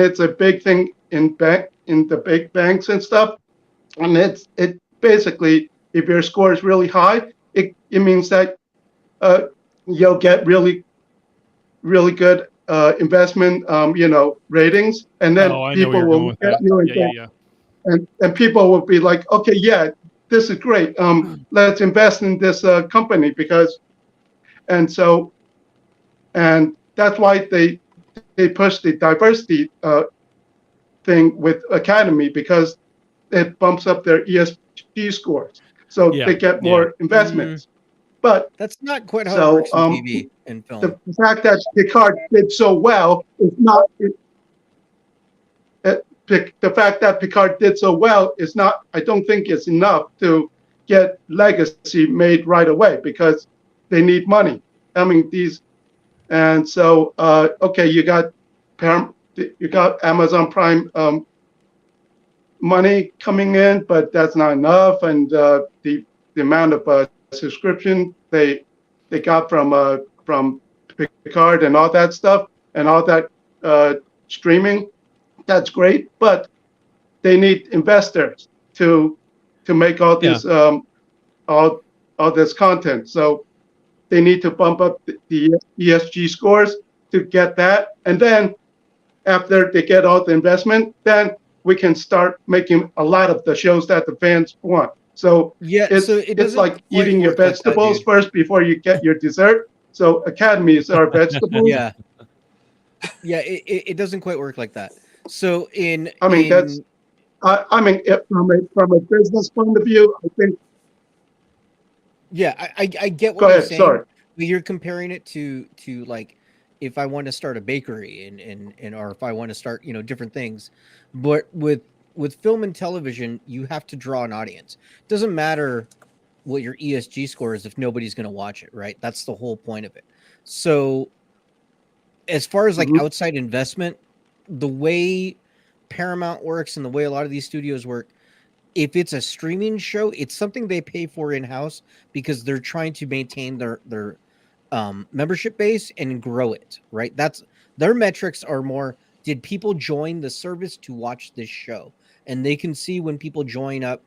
it's a big thing in the big banks and stuff. And it basically, if your score is really high, it means that you'll get really good investment ratings, and then people will get you and people will be like, okay, yeah, this is great. Let's invest in this company because, and that's why they push the diversity thing with Academy, because it bumps up their ESG scores, so they get more investments. But that's not quite how it so works in TV and film. the fact that Picard did so well is not. The fact that Picard did so well is not. I don't think it's enough to get Legacy made right away because they need money. I mean these, and so okay, you got Amazon Prime money coming in, but that's not enough, and the amount of subscription they got from Picard and all that stuff and all that streaming, that's great, but they need investors to make all this all this content. So they need to bump up the ESG scores to get that, and then after they get all the investment, then we can start making a lot of the shows that the fans want. So it's like eating your vegetables first before you get your dessert. So academies are vegetables. Yeah, it doesn't quite work like that. So that's I mean from a business point of view, I think. Yeah, I get what Go you're ahead, saying. sorry. But you're comparing it to like if I want to start a bakery and or if I want to start different things, but with film and television, you have to draw an audience. It doesn't matter what your ESG score is if nobody's going to watch it, right? That's the whole point of it. So as far as like outside investment, the way Paramount works and the way a lot of these studios work, if it's a streaming show, it's something they pay for in-house because they're trying to maintain their membership base and grow it, right? That's their metrics are more, did people join the service to watch this show? And they can see when people join up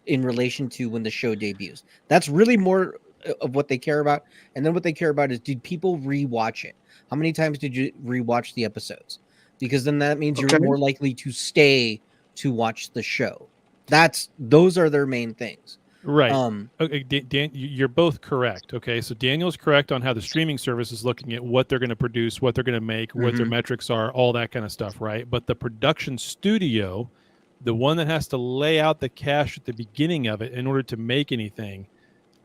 in relation to when the show debuts. That's really more of what they care about. And then what they care about is, did people rewatch it? How many times did you rewatch the episodes? Because then that means you're more likely to stay to watch the show. Those are their main things. Right. Okay, Dan, you're both correct. Okay, so Daniel's correct on how the streaming service is looking at what they're going to produce, what they're going to make, what their metrics are, all that kind of stuff, right? But the production studio, the one that has to lay out the cash at the beginning of it in order to make anything,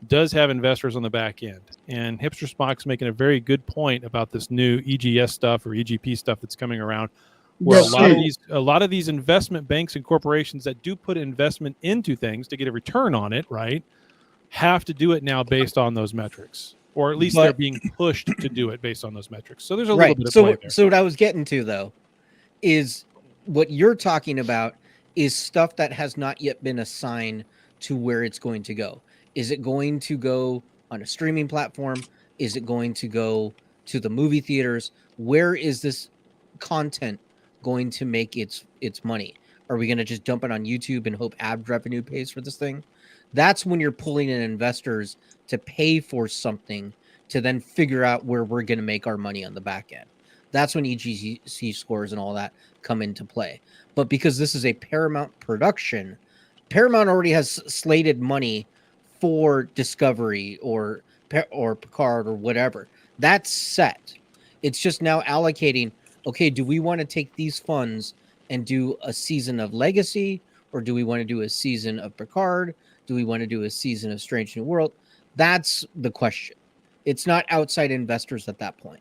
does have investors on the back end. And Hipster Spock's making a very good point about this new EGS stuff or EGP stuff that's coming around, where a lot of these investment banks and corporations that do put investment into things to get a return on it, right, have to do it now based on those metrics, or at least they're being pushed to do it based on those metrics. So there's a little bit of play there. So what I was getting to though is what you're talking about is stuff that has not yet been assigned to where it's going to go. Is it going to go on a streaming platform? Is it going to go to the movie theaters? Where is this content going to make its money? Are we going to just dump it on YouTube and hope ad revenue pays for this thing? That's when you're pulling in investors to pay for something to then figure out where we're going to make our money on the back end. That's when EGC scores and all that come into play. But because this is a Paramount production, Paramount already has slated money for Discovery or Picard or whatever. That's set. It's just now allocating, okay, do we want to take these funds and do a season of Legacy, or do we want to do a season of Picard? Do we want to do a season of Strange New World? That's the question. It's not outside investors at that point.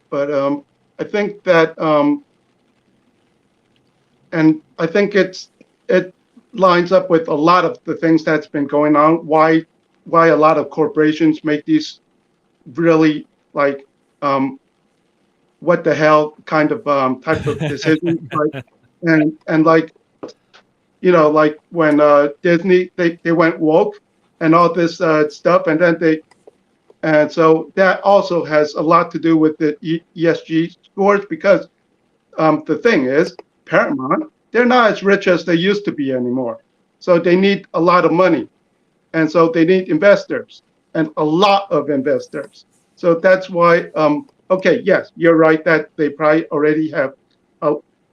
But I think that, and I think it lines up with a lot of the things that's been going on. Why a lot of corporations make these really like what the hell kind of type of decisions, like, and like like when Disney they went woke and all this stuff, and then and so that also has a lot to do with the ESG scores, because the thing is, Paramount, they're not as rich as they used to be anymore. So they need a lot of money. And so they need investors, and a lot of investors. So that's why, okay, yes, you're right that they probably already have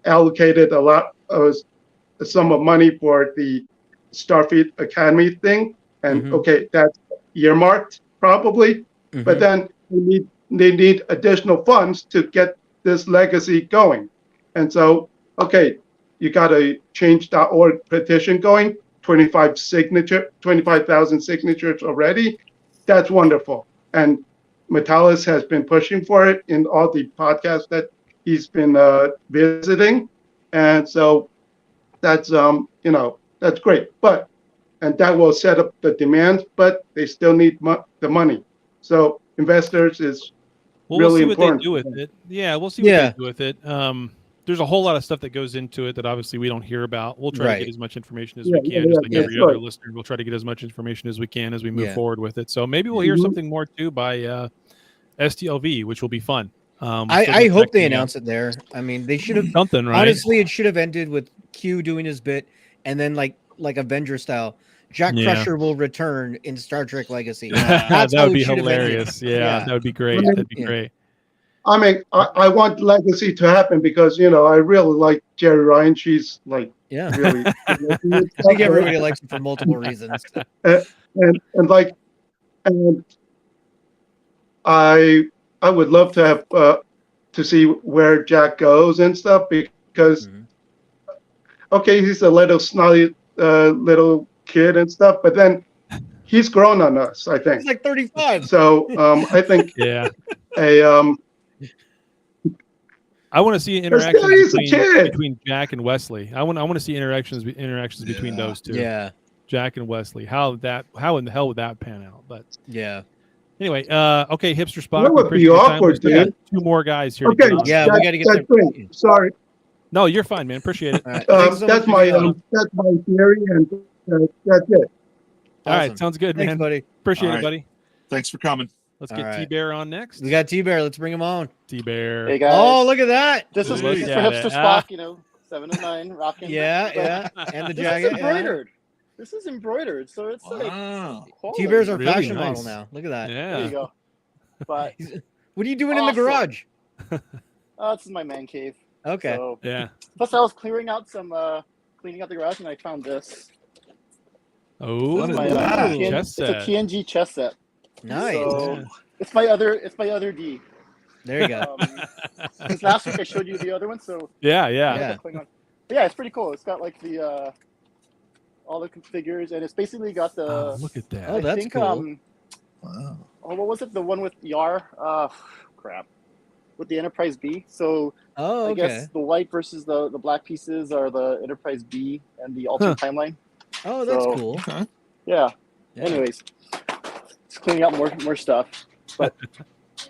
allocated a lot of sum of money for the Starfleet Academy thing. And okay, that's earmarked probably, but then they need additional funds to get this Legacy going. And so, okay, you got a change.org petition going, 25,000 signatures already. That's wonderful. And Metalis has been pushing for it in all the podcasts that he's been visiting. And so that's, that's great. And that will set up the demand, but they still need the money. So investors is really we'll see important. what they do with it. Yeah, we'll see what they do with it. There's a whole lot of stuff that goes into it that obviously we don't hear about. We'll try to get as much information as we can, just like every other listener. We'll try to get as much information as we can as we move forward with it. So maybe we'll hear something more too by STLV, which will be fun. I hope they announce it there. I mean, they should have something, right? Honestly, it should have ended with Q doing his bit, and then like Avenger style, Jack Crusher will return in Star Trek Legacy. That would be hilarious. Yeah, that would be great. That'd be great. I mean, I want Legacy to happen because, I really like Jerry Ryan. She's like, really. I think everybody likes him for multiple reasons. And I would love to have to see where Jack goes and stuff because, okay, he's a little snotty little kid and stuff, but then he's grown on us, I think. He's like 35. So I think I want to see interactions between Jack and Wesley. I want to see interactions between those two. Yeah, Jack and Wesley. How in the hell would that pan out? But anyway, okay, hipster spot. That would be awkward, dude. Two more guys here. Okay, we got to get great. Sorry. No, you're fine, man. Appreciate it. That's my theory, and that's it. All right, sounds good, Thanks, man. buddy. Appreciate it, buddy. Thanks for coming. Let's get T-Bear on next. We got T-Bear. Let's bring him on. T-Bear. Hey guys. Oh, look at that. This is for hipster Spock, 7 and 9 rocking. Yeah. And the jacket. This is embroidered. This is embroidered, so it's like T-Bear's our fashion model now. Look at that. Yeah. There you go. But what are you doing in the garage? This is my man cave. Okay. So, yeah. Plus, I was clearing out the garage, and I found this. Oh, it's a TNG chess set. Nice. So it's my other D. There you go. Because last week I showed you the other one, so yeah. But yeah, it's pretty cool. It's got like the all the figures, and it's basically got the. Look at that. Oh, that's cool. Wow. Oh, what was it? The one with Yar? Crap. With the Enterprise B. So I guess the white versus the black pieces are the Enterprise B and the alternate timeline. Oh, that's cool. Okay. Yeah. Anyways, just cleaning out more stuff. But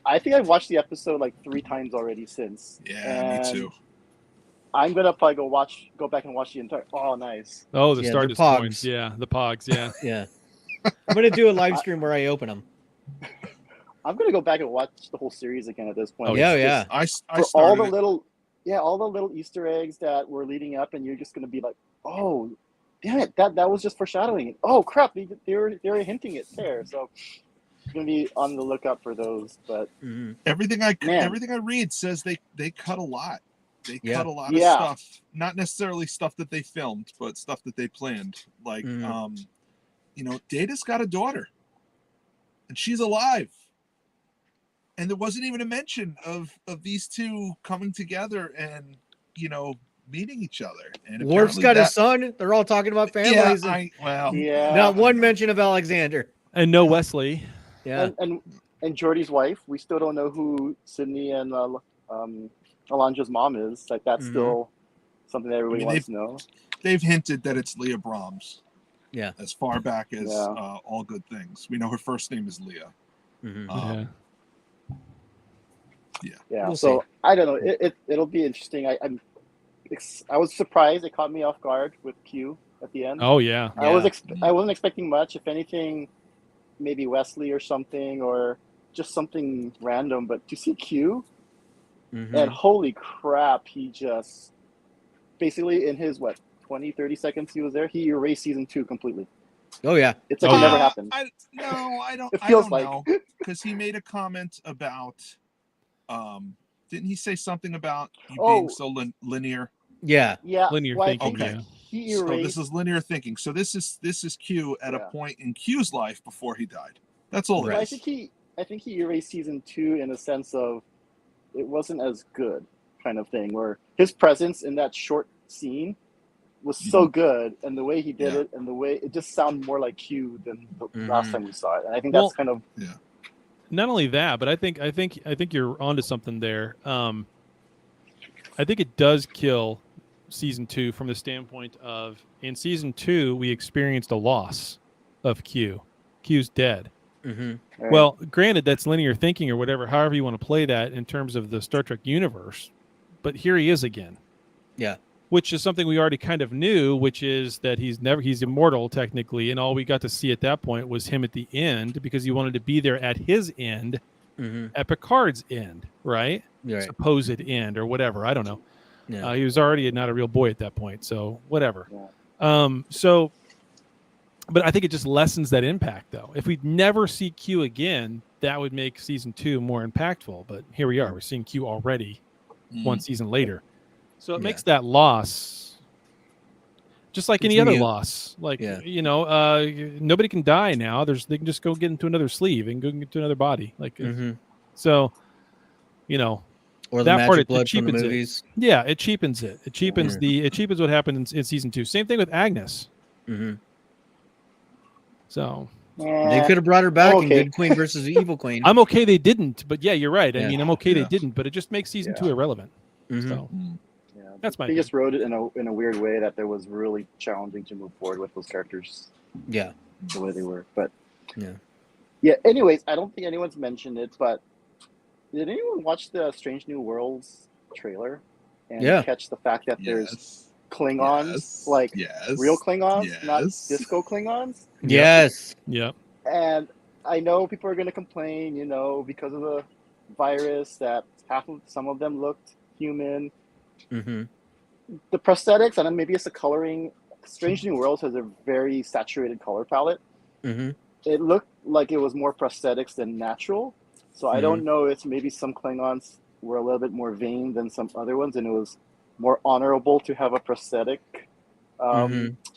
I think I've watched the episode like 3 times already since. Yeah, me too. I'm gonna probably go back and watch the entire. Oh, nice. Oh, the start Pogs. points. Yeah, the Pogs. Yeah. Yeah. I'm gonna do a live stream where I open them. I'm gonna go back and watch the whole series again at this point. Oh yeah. I for all the little Easter eggs that were leading up, and you're just gonna be like, oh, damn it, that was just foreshadowing. Oh crap, they were hinting it there. So I'm gonna be on the lookout for those. But everything I read says they cut a lot. They cut a lot of stuff. Not necessarily stuff that they filmed, but stuff that they planned. Like Data's got a daughter, and she's alive. And there wasn't even a mention of these two coming together and meeting each other. And Worf's got a son. They're all talking about families. Not one mention of Alexander. And no Wesley. Yeah. And Geordi's wife. We still don't know who Sydney and Alondra's mom is. Like that's still something that everybody wants to know. They've hinted that it's Leah Brahms. Yeah. As far back as All Good Things. We know her first name is Leah. Yeah. We'll so see. I don't know. It'll be interesting. I was surprised. It caught me off guard with Q at the end. Oh yeah. I wasn't expecting much. If anything, maybe Wesley or something, or just something random. But to see Q, and holy crap, he just basically in his 20-30 seconds he was there, he erased season 2 completely. Oh yeah. It's like it never happened. I don't. It feels I don't know, because he made a comment about. Didn't he say something about you being so linear? Yeah. Linear thinking. Okay. He so erased. this is linear thinking. So this is Q at a point in Q's life before he died. That's all. I think he erased season 2 in a sense of it wasn't as good kind of thing, where his presence in that short scene was so good, and the way he did it, and the way it just sounded more like Q than the last time we saw it. And I think that's kind of not only that, but I think you're onto something there. I think it does kill season 2 from the standpoint of in season 2 we experienced a loss of Q. Q's dead. Mm-hmm. Well, granted, that's linear thinking or whatever, however you want to play that in terms of the Star Trek universe. But here he is again. Yeah. Which is something we already kind of knew, which is that he's immortal technically, and all we got to see at that point was him at the end because he wanted to be there at his end, at Picard's end, right? Supposed end or whatever. I don't know. Yeah. He was already not a real boy at that point, so whatever. Yeah. But I think it just lessens that impact, though. If we'd never see Q again, that would make season 2 more impactful. But here we are. We're seeing Q already one season later. So it makes that loss just like any other loss. Like, nobody can die now. They can just go get into another sleeve and go into another body. Like, so, or the that magic part, it blood from the cheapens movies. it. Yeah, it cheapens it. It cheapens it cheapens what happened in season 2. Same thing with Agnes. So they could have brought her back in Good Queen versus Evil Queen. I'm okay they didn't, but yeah, you're right. I mean, I'm okay they didn't, but it just makes season 2 irrelevant. So that's my They just wrote it in a weird way that it was really challenging to move forward with those characters. Yeah. The way they were. But yeah. Anyways, I don't think anyone's mentioned it, but did anyone watch the Strange New Worlds trailer and catch the fact that there's Klingons, real Klingons, not disco Klingons? Yes. Yep. And I know people are going to complain, because of the virus that some of them looked human. The prosthetics, and maybe it's the coloring. Strange New Worlds has a very saturated color palette. It looked like it was more prosthetics than natural. So I don't know if maybe some Klingons were a little bit more vain than some other ones, and it was more honorable to have a prosthetic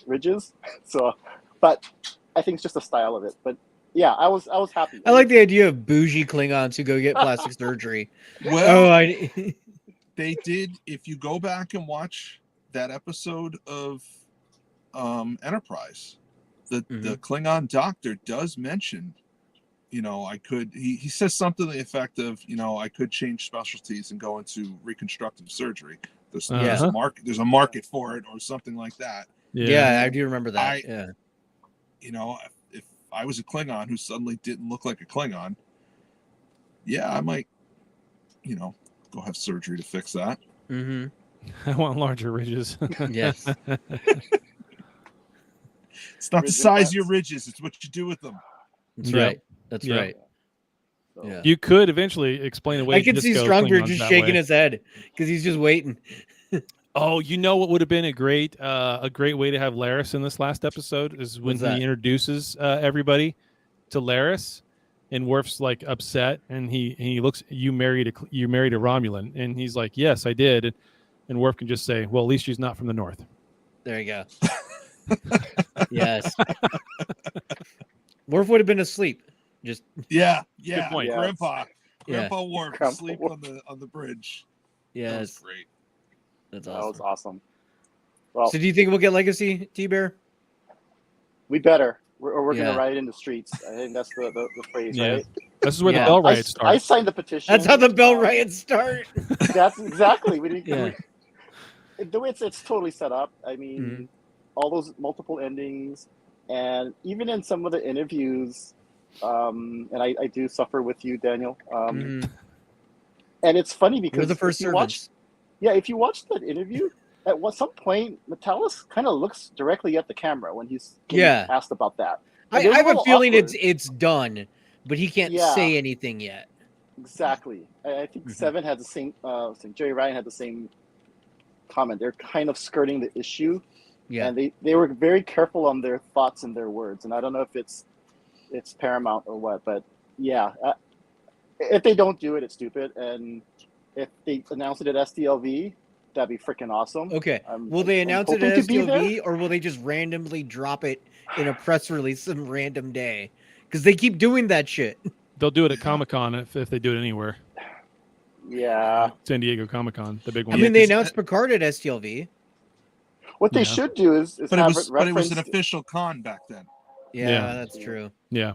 ridges. So, but I think it's just the style of it. But yeah, I was happy. I like the idea of bougie Klingons who go get plastic surgery. Well, they did. If you go back and watch that episode of Enterprise, the Klingon doctor does mention, I could. He says something to the effect of, I could change specialties and go into reconstructive surgery. There's a market. There's a market for it, or something like that. Yeah, I do remember that. If I was a Klingon who suddenly didn't look like a Klingon, I might, go have surgery to fix that. I want larger ridges. Yes. It's not the size of your ridges; it's what you do with them. That's right. That's right. Yeah. You could eventually explain away. I can see Stronger just shaking his head because he's just waiting. Oh, what would have been a great way to have Laris in this last episode is when he introduces everybody to Laris, and Worf's like upset, and he looks. You married a Romulan, and he's like, yes, I did, and Worf can just say, well, at least she's not from the North. There you go. Yes. Worf would have been asleep. Just Good point. Grandpa Worf asleep on the bridge. Yes. That was great. That's awesome. That was awesome. Well, so do you think we'll get Legacy, T-Bear? We better. We're going to ride in the streets. I think that's the phrase, right? This is where the Bell Riots start. I signed the petition. That's how the Bell Riots start. That's exactly. The way it's totally set up. I mean, all those multiple endings, and even in some of the interviews, and I do suffer with you, Daniel. And it's funny because we're the first servants. If you watch that interview, at some point, Metellus kind of looks directly at the camera when he's asked about that. I have a feeling it's done, but he can't say anything yet. Exactly. I think Seven had the same. Jerry Ryan had the same comment. They're kind of skirting the issue, and they were very careful on their thoughts and their words. And I don't know if it's Paramount or what, but if they don't do it, it's stupid. And if they announce it at STLV, that'd be freaking awesome. Okay. Will they announce it at STLV, or will they just randomly drop it in a press release some random day? Because they keep doing that shit. They'll do it at Comic-Con if they do it anywhere. Yeah. San Diego Comic-Con, the big one. I mean, they announced Picard at STLV. What they should do is But it have was it but it was an referenced- official con back then. Yeah, that's true. Yeah.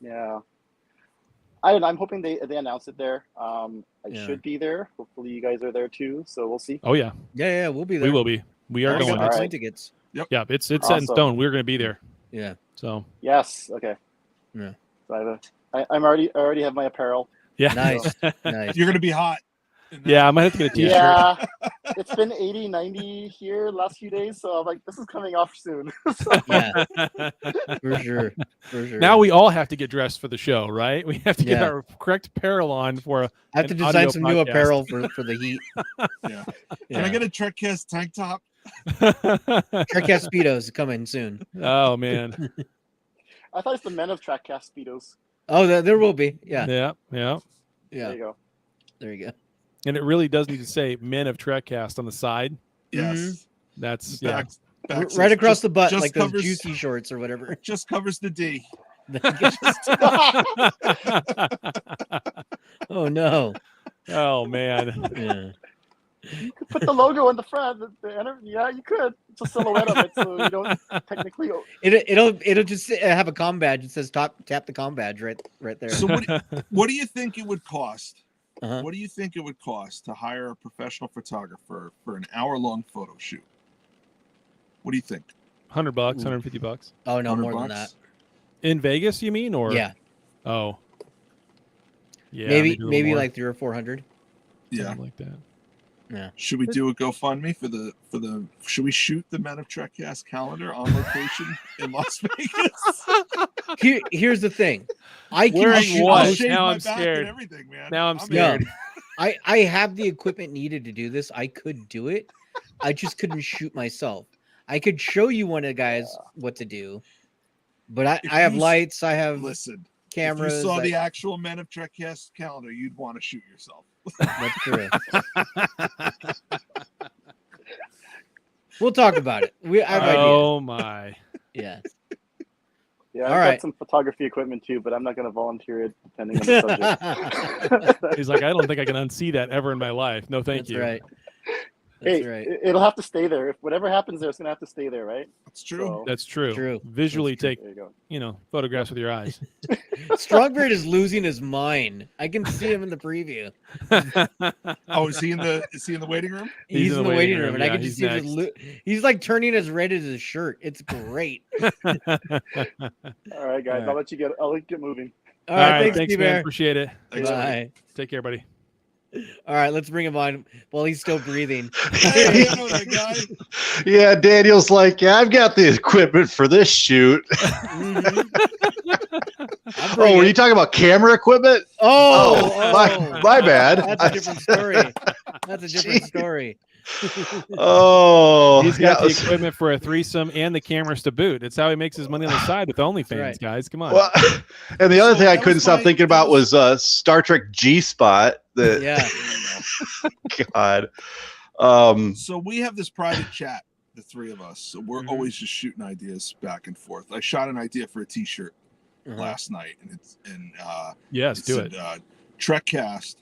Yeah. I'm hoping they announce it there. I Yeah. should be there. Hopefully you guys are there too. So we'll see. Oh yeah. Yeah, we'll be there. We will be. We are Already going. got my All plane right. tickets. Yep. Yeah, it's set in Awesome. stone. We're going to be there. Yeah. So. Yes. Okay. Yeah. So I already have my apparel. Yeah. Nice. Nice. You're gonna be hot. Yeah, I might have to get a T-shirt. Yeah. It's been 80, 90 here last few days, so I'm like, this is coming off soon. Yeah. For sure. For sure. Now we all have to get dressed for the show, right? We have to get Yeah. our correct apparel on for I have to an design audio some new podcast. apparel for the heat. Yeah. Can I get a Trekcast tank top? Trekcast Speedos coming soon. Oh man. I thought it's the Men of Trekcast Speedos. Oh, there will be. Yeah. Yeah. Yeah. There you go. There you go. And it really does need to say "Men of Trekcast" on the side. Yes. That's Back Right says across just- the butt, just like those covers- juicy shorts or whatever. Just covers the D. Oh no. Oh man. Yeah. You could put the logo on the front. Yeah, you could. It's a silhouette of it, so you don't technically. It'll just have a comm badge. It says tap the comm badge right there. So what do you think it would cost? Uh-huh. What do you think it would cost to hire a professional photographer for an hour-long photo shoot? What do you think? $100, $150. Oh no, 100 more than bucks? that. In Vegas, you mean, or Yeah. Oh. Yeah. maybe a little more. like 300 or 400. Yeah. Something like that. Yeah. Should we do a GoFundMe for the? Should we shoot the Men of Trekcast calendar on location in Las Vegas? Here's the thing. I can Wearing shoot what? most- Shave Now my I'm back scared. and everything, man. Now I'm in. scared. I have the equipment needed to do this. I could do it. I just couldn't shoot myself. I could show you one of the guys what to do, but I have lights. I have Listen. cameras. If you saw I- the actual Men of Trekcast calendar, you'd want to shoot yourself. That's true. We'll talk about it. I have ideas. Oh my. Yeah. Yeah, All I've right. got some photography equipment too, but I'm not going to volunteer it depending on the subject. He's like, I don't think I can unsee that ever in my life. No, thank That's you. right. That's Hey, right. it'll have to stay there. If whatever happens there, it's going to have to stay there, right? That's true. So, That's true. True. Visually That's true. take, there you go. photographs with your eyes. Strongbird is losing his mind. I can see him in the preview. Oh, is he in the waiting room? He's in the waiting room, and I yeah, can just see he's him. He's like turning as red as his shirt. It's great. All right, guys, All right. I'll let you get moving. All right, thanks, man. T-Bear. Appreciate it. Thanks, Bye. Take care, buddy. All right, let's bring him on while he's still breathing. Hey, I know that guy. Yeah, Daniel's like, yeah, I've got the equipment for this shoot. Oh, were you talking about camera equipment? My bad. That's a different story. That's a different story. Oh, He's got yeah, the equipment for a threesome and the cameras to boot. It's how he makes his money on the side with OnlyFans, right. guys. Come on. Well, and the other thing I that couldn't was stop my- thinking about was Star Trek G Spot. Yeah. God. So we have this private chat, the three of us. So we're always just shooting ideas back and forth. I shot an idea for a T-shirt last night, and Yes, do said, Trekcast,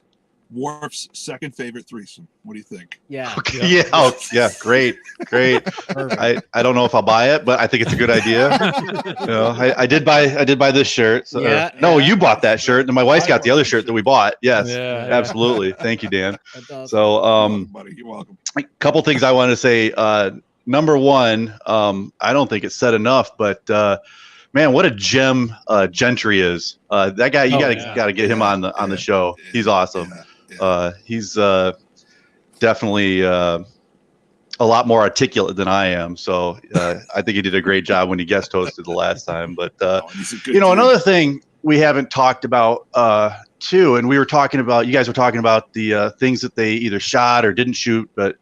Worf's second favorite threesome. What do you think? Yeah. Okay, yeah. Oh, yeah. Great. I don't know if I'll buy it, but I think it's a good idea. I did buy this shirt. So, no, you bought that shirt, and my wife's got the other shirt that we bought. Yes, absolutely. Thank you, Dan. That's awesome. So, buddy, you're welcome. a couple things I want to say. Number one, I don't think it's said enough, but man, what a gem Gentry is. That guy, you gotta get him on the show. He's awesome. He's definitely a lot more articulate than I am. So I think he did a great job when he guest hosted the last time. But another thing we haven't talked about too, and you guys were talking about the things that they either shot or didn't shoot, but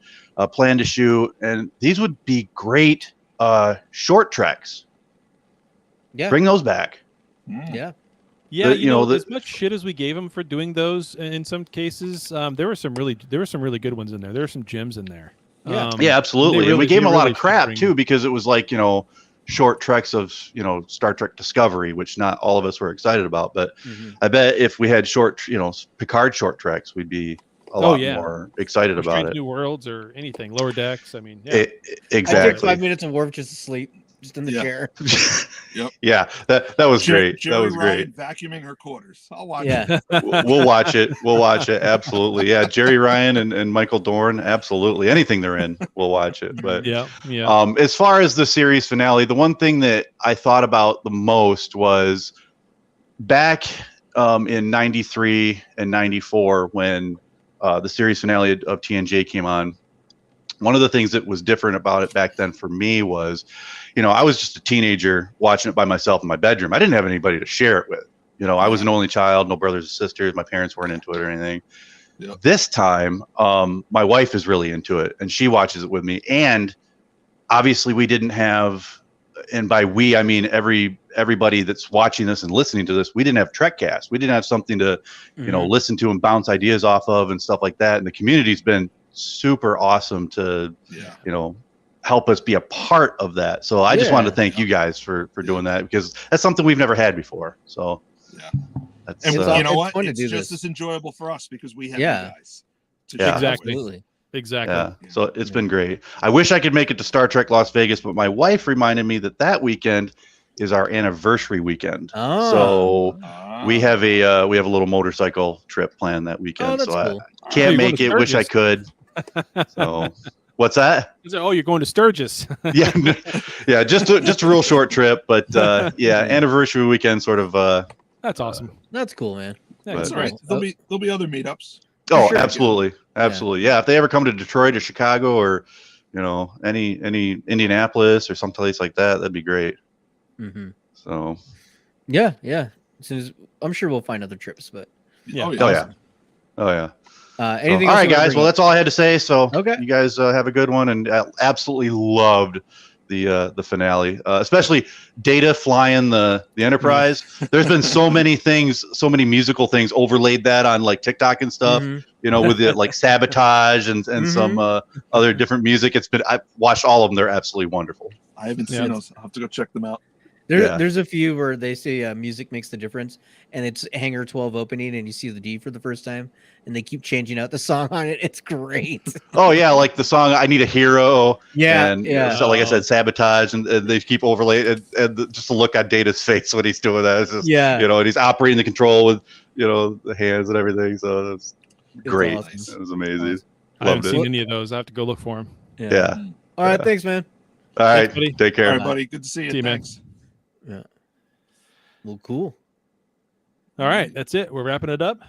plan to shoot, and these would be great short treks. Yeah, bring those back. Yeah. Yeah, as much shit as we gave him for doing those, in some cases, there were some really good ones in there. There were some gems in there. Yeah, absolutely. And we gave him a lot of crap too, because it was like, short treks of, Star Trek Discovery, which not all of us were excited about. But I bet if we had short, Picard short treks, we'd be a lot more excited about Strange it. New Worlds or anything, Lower Decks. I mean, yeah. Exactly. I take 5 minutes of Worf just to sleep, just in the chair. Yep. Yeah, that was great. Jerry That was Ryan great. vacuuming her quarters. I'll watch Yeah. it. We'll watch it. We'll watch it. Absolutely. Yeah. Jerry Ryan and Michael Dorn. Absolutely. Anything they're in, we'll watch it. But yeah. As far as the series finale, the one thing that I thought about the most was back in 93 and 94 when the series finale of TNJ came on. One of the things that was different about it back then for me was, I was just a teenager watching it by myself in my bedroom. I didn't have anybody to share it with. I was an only child, no brothers or sisters. My parents weren't into it or anything. Yep. This time, my wife is really into it, and she watches it with me. And obviously, we didn't have, and by we, I mean everybody that's watching this and listening to this, we didn't have Trekcast. We didn't have something to, listen to and bounce ideas off of and stuff like that. And the community's been super awesome to, help us be a part of that. So I just wanted to thank you guys for doing that, because that's something we've never had before. So that's, And you know what? fun to It's do just this. as enjoyable for us because we have Yeah. you guys. To Yeah. share it with. Absolutely. Exactly. Yeah. So it's been great. I wish I could make it to Star Trek Las Vegas, but my wife reminded me that weekend is our anniversary weekend. So we have a little motorcycle trip planned that weekend. Oh, that's so cool. I can't you're make going it. to Wish I Sturgis. could. So what's that? Oh, you're going to Sturgis. Yeah, just a real short trip, but anniversary weekend sort of. That's awesome. That's cool, man. That's But- all right. There'll be other meetups. Oh, sure. absolutely, absolutely. Yeah, if they ever come to Detroit or Chicago or any Indianapolis or someplace like that, that'd be great. Mm-hmm. So Yeah. As soon as I'm sure we'll find other trips, but Yeah. oh yeah. anything All else right, guys. Well, that's all I had to say. So Okay. you guys have a good one, and absolutely loved the finale, especially Data flying the Enterprise. There's been so many things, so many musical things overlaid that on like TikTok and stuff. With the like Sabotage and some other different music. I've watched all of them. They're absolutely wonderful. I haven't seen those. I'll have to go check them out. There's a few where they say music makes the difference, and it's Hangar 12 opening, and you see the D for the first time, and they keep changing out the song on it. It's great. Oh yeah, like the song "I Need a Hero." Yeah, and yeah. So like I said, Sabotage, and they keep overlaying, and just the look on Data's face when he's doing that. It's just, and he's operating the control with the hands and everything. So it's great. Awesome. It was amazing. I haven't Loved seen it. any of those. I have to go look for them. Yeah. All right. Thanks, man. All right. Thanks, buddy. Take care. All right, buddy. Good to see you. See you, man. Thanks. Yeah. Well, cool. All right, that's it. We're wrapping it up.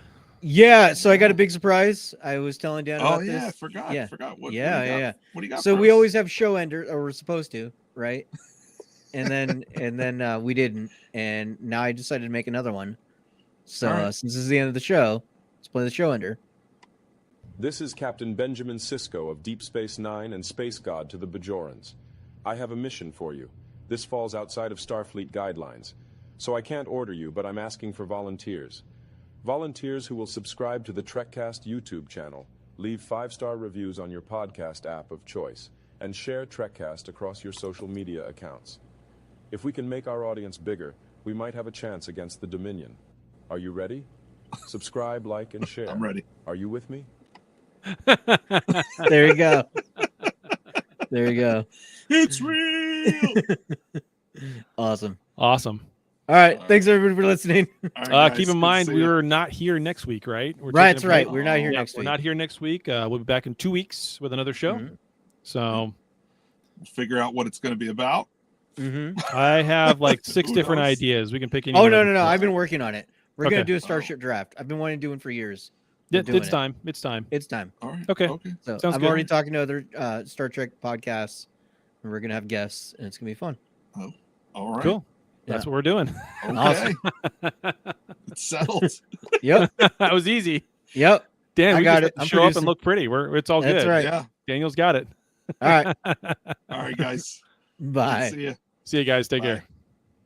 Yeah. So I got a big surprise. I was telling Dan about Oh this. yeah, I forgot. Yeah. Forgot. What, Yeah. what do you got? Yeah. What do you got? So for we us? always have show enders, or we're supposed to, right? And then we didn't, and now I decided to make another one. So All right. since this is the end of the show, let's play the show ender. This is Captain Benjamin Sisko of Deep Space Nine and Space God to the Bajorans. I have a mission for you. This falls outside of Starfleet guidelines. So I can't order you, but I'm asking for volunteers. Volunteers who will subscribe to the Trekcast YouTube channel, leave 5-star reviews on your podcast app of choice, and share Trekcast across your social media accounts. If we can make our audience bigger, we might have a chance against the Dominion. Are you ready? Subscribe, like, and share. I'm ready. Are you with me? There you go. There you go. It's real. Awesome. Awesome. All right. Thanks everybody for listening. All right, guys, Keep good in to mind, see we ya. are not here next week, right? We're Right, taking that's a right. break. We're not here Yeah, next we're week. not here next week. We'll be back in 2 weeks with another show. So We'll figure out what it's going to be about. I have like 6 Who different knows? ideas. We can pick any. Oh one no, of no, them. no! I've been working on it. We're gonna Okay. do a Starship draft. I've been wanting to do one for years. We're doing It's it. time. It's time. It's time. All right. Okay. So Sounds I'm good. already talking to other Star Trek podcasts, and we're gonna have guests, and it's gonna be fun. Oh, all right. Cool. That's what we're doing. Okay. Awesome. It's settled. Yep. That was easy. Yep. Dan, I we got just it. have to I'm show up producing. and look pretty. It's all That's good. right. Yeah. Daniel's got it. All right. All right, guys. Bye. See ya. See you guys. Take Bye. care.